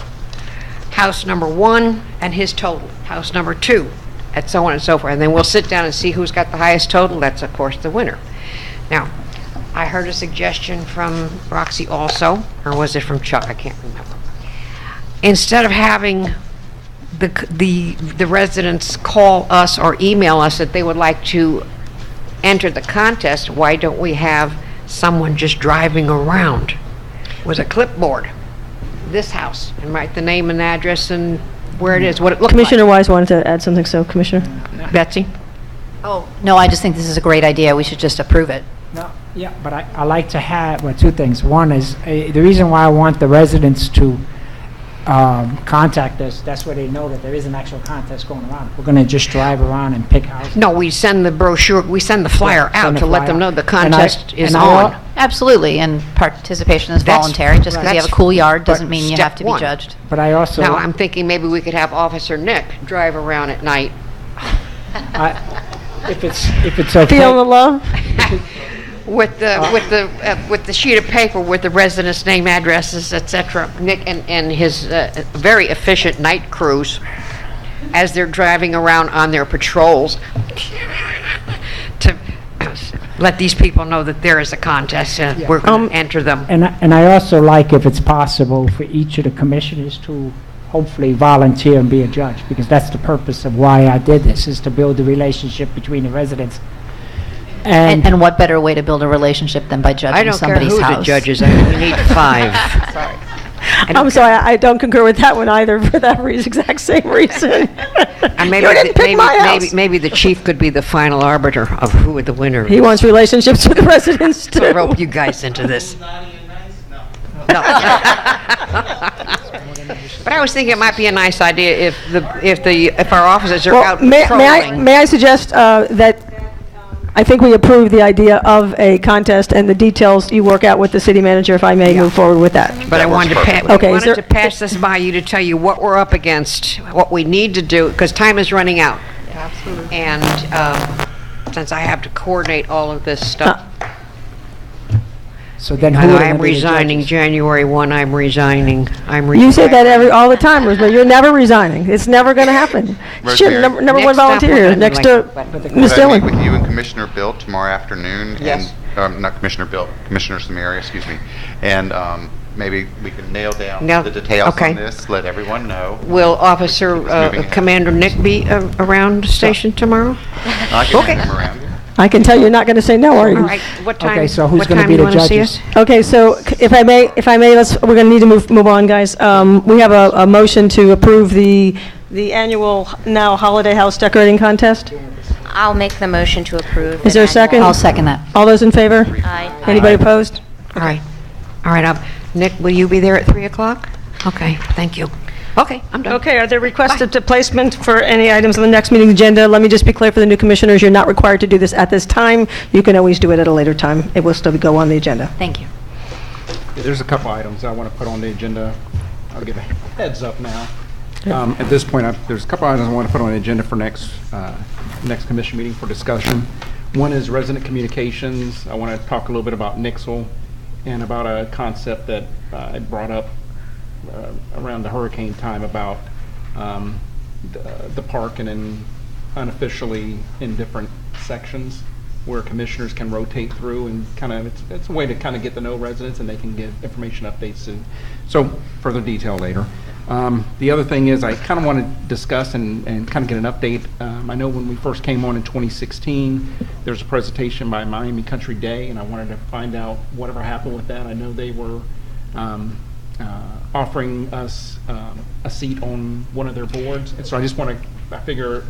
house number 1 and his total, house number 2, and so on and so forth. And then we'll sit down and see who's got the highest total. That's, of course, the winner. Now, I heard a suggestion from Roxy also, or was it from Chuck? I can't remember. Instead of having the residents call us or email us that they would like to enter the contest, why don't we have someone just driving around with a clipboard, this house, and write the name and address and where it is, what it looks like. Commissioner Wise wanted to add something, so Commissioner? Betsy? Oh, no, I just think this is a great idea. We should just approve it. No, yeah, but I like to have, well, two things. One is, the reason why I want the residents to contact us, that's where they know that there is an actual contest going around. We're going to just drive around and pick houses. No, we send the brochure, we send the flyer Yeah, out send the to let flyer them know out. the And contest is and I on. Absolutely, and participation is That's- voluntary. Just because you have a that's- cool yard doesn't but mean you step have to be one. judged. But I also, Now, I'm thinking maybe we could have Officer Nick drive around at night. if it's okay. Feel the love? With the sheet of paper with the residents' name, addresses, etc. Nick and his very efficient night crews, as they're driving around on their patrols, to let these people know that there is a contest and we're going to enter them. And I also like, if it's possible, for each of the commissioners to hopefully volunteer and be a judge, because that's the purpose of why I did this, is to build the relationship between the residents. And what better way to build a relationship than by I judging don't care somebody's who house? the judge is. We need 5. I'm sorry, I don't concur with that one either for that exact same reason. And maybe, You didn't pick my house. maybe the chief could be the final arbiter of who the winner is. He wants relationships with the residents too. To rope you guys into this. No. But I was thinking it might be a nice idea if our officers are out patrolling. May I suggest that I think we approve the idea of a contest, and the details you work out with the city manager, if I may move forward with that. But I wanted Okay, is there- to pass this by you to tell you what we're up against, what we need to do, because time is running out. Absolutely. And since I have to coordinate all of this stuff, So then who are I am gonna be the resigning judges? January 1, I'm resigning. You say that all the time, Rosemary. You're never resigning. It's never going to happen. Shit, Rosemary. number one Next up, volunteer we're here, gonna next like- to Could Ms. I Dillon. meet with you and Commissioner Bilt tomorrow afternoon? Yes. And, not Commissioner Bilt, Commissioner Samaria, excuse me. And maybe we can nail down Now- the details okay. on this, let everyone know. Will Officer Keep us moving ahead. Commander Nick be around the station tomorrow? I can hand them around. I can tell you're not going to say no, are you? All right, what time? Okay, so who's what gonna time be you the wanna see judges? us? Okay, so if I may, we're going to need to move on, guys. We have a motion to approve the annual now Holiday House Decorating Contest. I'll make the motion to approve. Is there a an second? annual- I'll second that. All those in favor? Aye. Anybody opposed? All right, all right, Nick, will you be there at 3 o'clock? Okay, thank you. Okay, I'm done. Okay, are there requests to placement for any items on the next meeting agenda? Let me just be clear for the new commissioners, you're not required to do this at this time. You can always do it at a later time. It will still go on the agenda. Thank you. Yeah, there's a couple items I want to put on the agenda. I'll give a heads up now. At this point, there's a couple items I want to put on the agenda for next commission meeting for discussion. One is resident communications. I want to talk a little bit about Nixle and about a concept that I brought up around the hurricane time about the park and then unofficially in different sections where commissioners can rotate through and kind of, it's a way to kind of get to know residents and they can give information updates. And so further detail later. The other thing is I kind of want to discuss and kind of get an update. I know when we first came on in 2016, there was a presentation by Miami Country Day, and I wanted to find out whatever happened with that. I know they were offering us a seat on one of their boards, and so I figure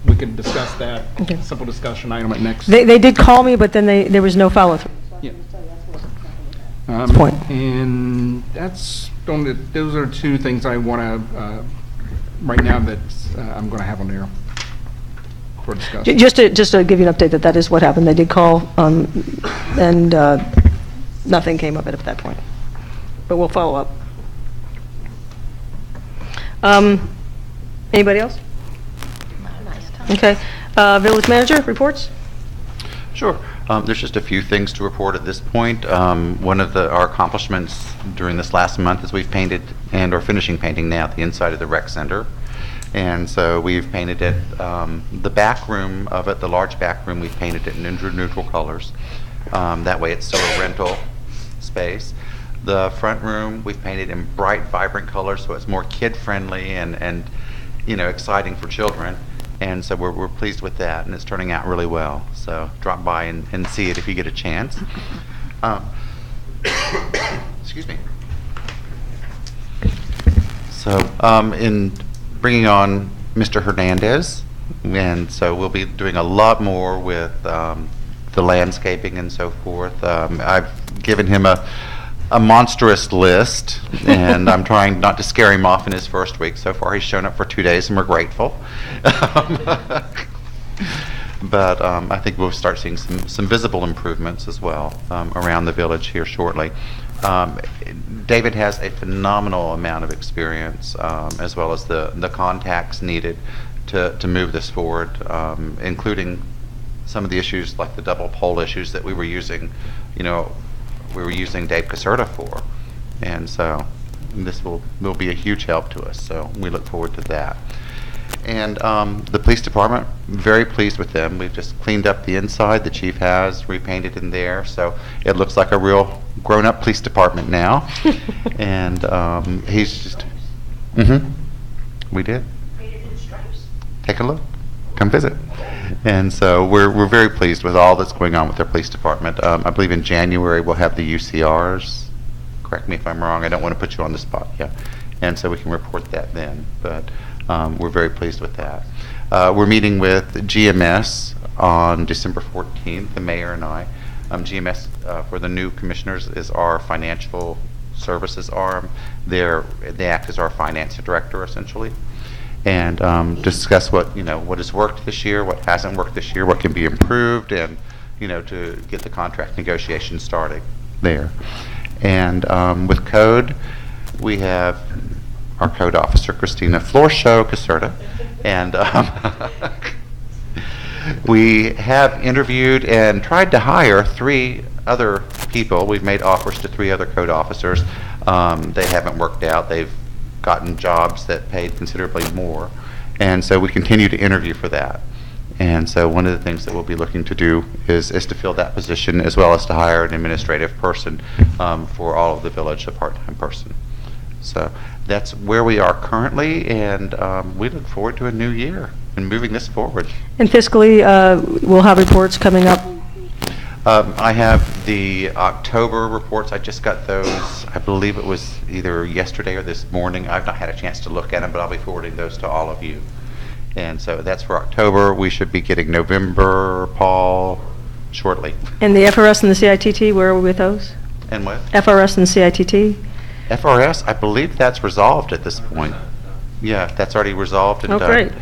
we could discuss that, Okay. simple discussion item at next. They did call me, but then there was no follow-through. Yeah. Point. And those are two things I want to, right now that I'm going to have on there for discussion. Just to give you an update that is what happened. They did call, and nothing came of it at that point. But we'll follow up. Anybody else? Okay. Village manager, reports? Sure. There's just a few things to report at this point. One of our accomplishments during this last month is we've painted and are finishing painting now the inside of the rec center. And so we've painted it, the back room of it, the large back room, we've painted it in neutral colors. That way it's still a rental space. The front room, we've painted in bright, vibrant colors, so it's more kid-friendly and exciting for children. And so we're pleased with that, and it's turning out really well. So drop by and see it if you get a chance. Excuse me. So in bringing on Mr. Hernandez, And so we'll be doing a lot more with the landscaping and so forth. I've given him a monstrous list, and I'm trying not to scare him off in his first week. So far, he's shown up for 2 days, and we're grateful. But I think we'll start seeing some visible improvements as well around the village here shortly. David has a phenomenal amount of experience, as well as the contacts needed to move this forward, including some of the issues like the double pole issues that we were using, Dave Caserta for. And so this will be a huge help to us. So we look forward to that. And the police department, very pleased with them. We've just cleaned up the inside. The chief has repainted in there, so it looks like a real grown-up police department now. And he's just, we did. Take a look. Come visit. And so we're very pleased with all that's going on with their police department. I believe in January we'll have the UCRs. Correct me if I'm wrong. I don't want to put you on the spot. Yeah. And so we can report that then. But we're very pleased with that. We're meeting with GMS on December 14th, the mayor and I. GMS for the new commissioners is our financial services arm. They act as our finance director essentially, and discuss what has worked this year, what hasn't worked this year, what can be improved, and to get the contract negotiations starting there. And with code, we have our code officer, Christina Florshow Caserta, and we have interviewed and tried to hire 3 other people. We've made offers to 3 other code officers. They haven't worked out. They've gotten jobs that paid considerably more, and so we continue to interview for that. And so one of the things that we'll be looking to do is to fill that position, as well as to hire an administrative person for all of the village, a part-time person. So that's where we are currently, and we look forward to a new year and moving this forward. And fiscally, we'll have reports coming up. I have the October reports. I just got those. I believe it was either yesterday or this morning. I've not had a chance to look at them, but I'll be forwarding those to all of you. And so that's for October. We should be getting November, Paul, shortly. And the FRS and the CITT, where are we with those? And what? FRS and CITT? FRS, I believe that's resolved at this point. Yeah, that's already resolved and done. Great.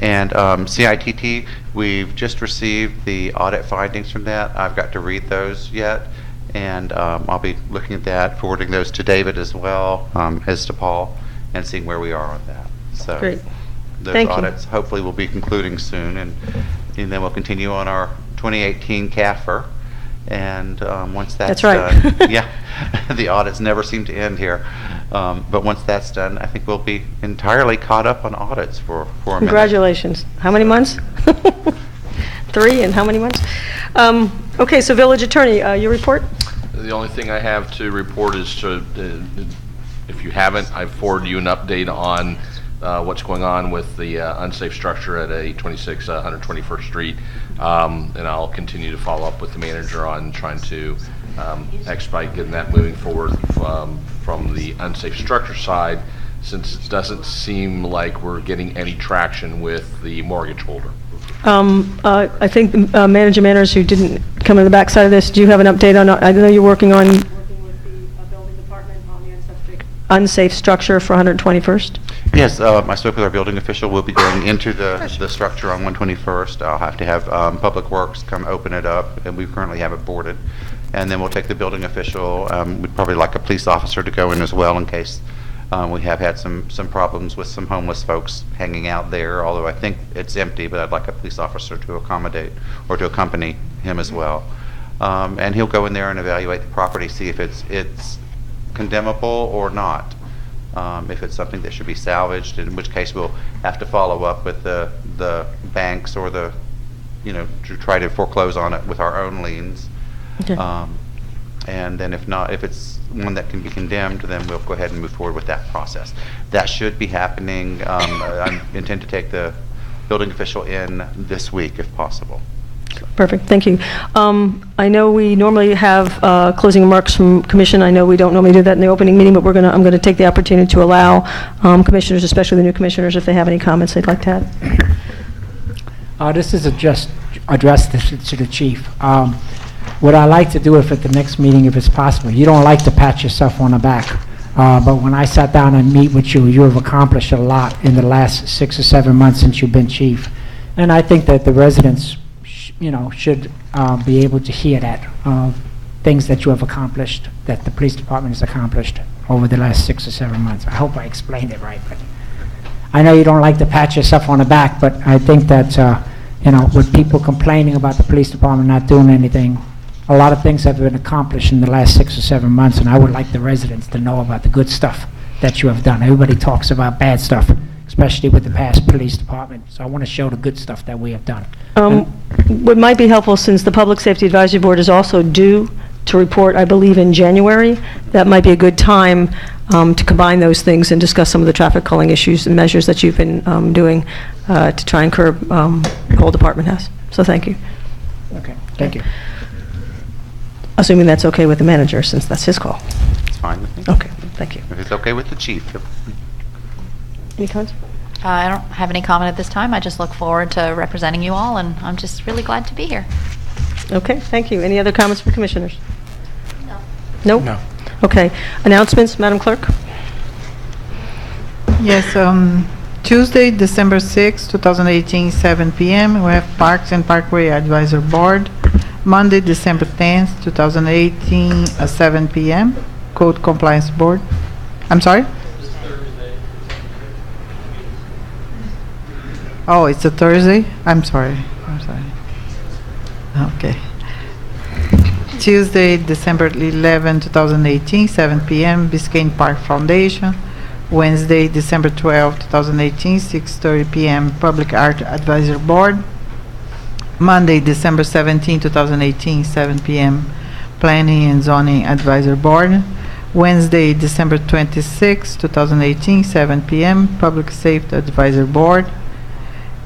And CITT, we've just received the audit findings from that. I've got to read those yet, and I'll be looking at that, forwarding those to David as well as to Paul, and seeing where we are on that. So Great. those Thank you. audits hopefully will be concluding soon, and then we'll continue on our 2018 CAFR. And once that's right. done, yeah, the audits never seem to end here. But once that's done, I think we'll be entirely caught up on audits for a minute. Congratulations. How many months? 3, and how many months? Okay, so village attorney, your report? The only thing I have to report is if you haven't, I forwarded you an update on what's going on with the unsafe structure at 826 121st Street. And I'll continue to follow up with the manager on trying to expedite getting that moving forward from the unsafe structure side, since it doesn't seem like we're getting any traction with the mortgage holder. I think the manager Manners, who didn't come in the backside of this, do you have an update on, I know you're working with the building department on the unsafe structure for 121st? Yes, I spoke with our building official. We'll be going into the structure on 121st. I'll have to have Public Works come open it up, and we currently have it boarded. And then we'll take the building official. We'd probably like a police officer to go in as well, in case we have had some problems with some homeless folks hanging out there, although I think it's empty, but I'd like a police officer to accommodate or to accompany him as well. And he'll go in there and evaluate the property, see if it's condemnable or not. If it's something that should be salvaged, in which case we'll have to follow up with the banks or to try to foreclose on it with our own liens. Okay. And then if it's one that can be condemned, then we'll go ahead and move forward with that process. That should be happening. I intend to take the building official in this week if possible. Perfect, thank you. I know we normally have closing remarks from commission. I know we don't normally do that in the opening meeting, but I'm going to take the opportunity to allow commissioners, especially the new commissioners, if they have any comments they'd like to add. This is just addressed to the chief. What I like to do if at the next meeting, if it's possible, you don't like to pat yourself on the back, but when I sat down and meet with you, you have accomplished a lot in the last 6 or 7 months since you've been chief. And I think that the residents, should be able to hear that, things that you have accomplished, that the police department has accomplished over the last 6 or 7 months. I hope I explained it right, but I know you don't like to pat yourself on the back, but I think that, with people complaining about the police department not doing anything, a lot of things have been accomplished in the last 6 or 7 months, and I would like the residents to know about the good stuff that you have done. Everybody talks about bad stuff, especially with the past police department, so I want to show the good stuff that we have done. What might be helpful, since the Public Safety Advisory Board is also due to report, I believe, in January, that might be a good time to combine those things and discuss some of the traffic calling issues and measures that you've been doing to try and curb the whole department has. So thank you. Okay, thank you. Assuming that's okay with the manager, since that's his call. It's fine with me. Okay, thank you. If it's okay with the chief. Any comments? I don't have any comment at this time. I just look forward to representing you all, and I'm just really glad to be here. Okay, thank you. Any other comments from commissioners? No. Nope? No. Okay. Announcements, Madam Clerk? Yes, Tuesday, December 6, 2018, 7 p.m., we have Parks and Parkway Advisor Board. Monday, December 10th, 2018, 7 p.m., Code Compliance Board. I'm sorry? Oh, it's a Thursday? I'm sorry. Okay. Tuesday, December 11, 2018, 7 p.m., Biscayne Park Foundation. Wednesday, December 12, 2018, 6:30 p.m., Public Art Advisory Board. Monday, December 17, 2018, 7 p.m., Planning and Zoning Advisory Board. Wednesday, December 26, 2018, 7 p.m., Public Safety Advisory Board.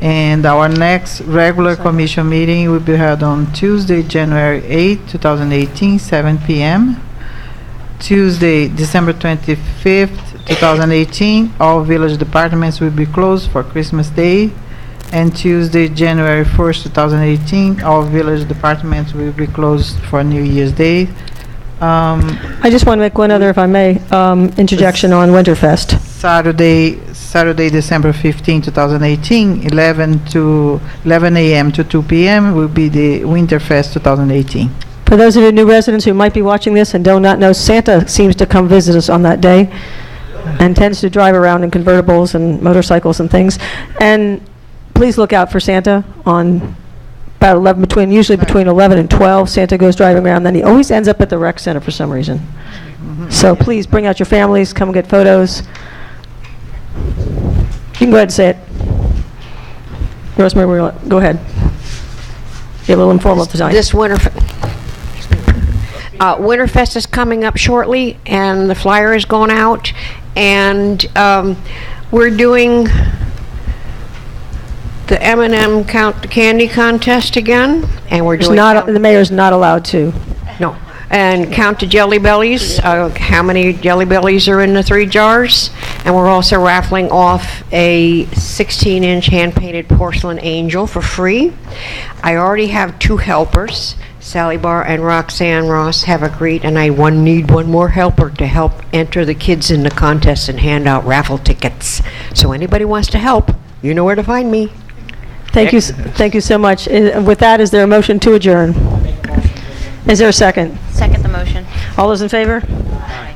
And our next regular commission meeting will be held on Tuesday, January 8, 2018, 7 p.m. Tuesday, December 25th, 2018, all village departments will be closed for Christmas Day. And Tuesday, January 1st, 2018, all village departments will be closed for New Year's Day. I just want to make one other, if I may, interjection on Winterfest. Saturday, December 15, 2018, 11 a.m. to 2 p.m. will be the Winterfest 2018. For those of you new residents who might be watching this and do not know, Santa seems to come visit us on that day and tends to drive around in convertibles and motorcycles and things. And please look out for Santa on about 11, usually between 11 and 12. Santa goes driving around, then he always ends up at the rec center for some reason. So please bring out your families, come and get photos. You can go ahead and say it. Rosemary, go ahead. Be a little informal tonight. This Winterfest is coming up shortly, and the flyer is going out, and we're doing the M&M Count the Candy contest again, and we're doing the mayor's not allowed to. No. And count the Jelly Bellies, how many Jelly Bellies are in the 3 jars. And we're also raffling off a 16-inch hand-painted porcelain angel for free. I already have 2 helpers. Sally Barr and Roxanne Ross have agreed, and I need one more helper to help enter the kids in the contest and hand out raffle tickets. So anybody wants to help, you know where to find me. Thank you so much. With that, is there a motion to adjourn? Is there a second? Second the motion. All those in favor?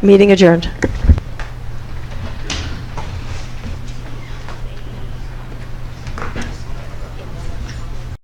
Meeting adjourned.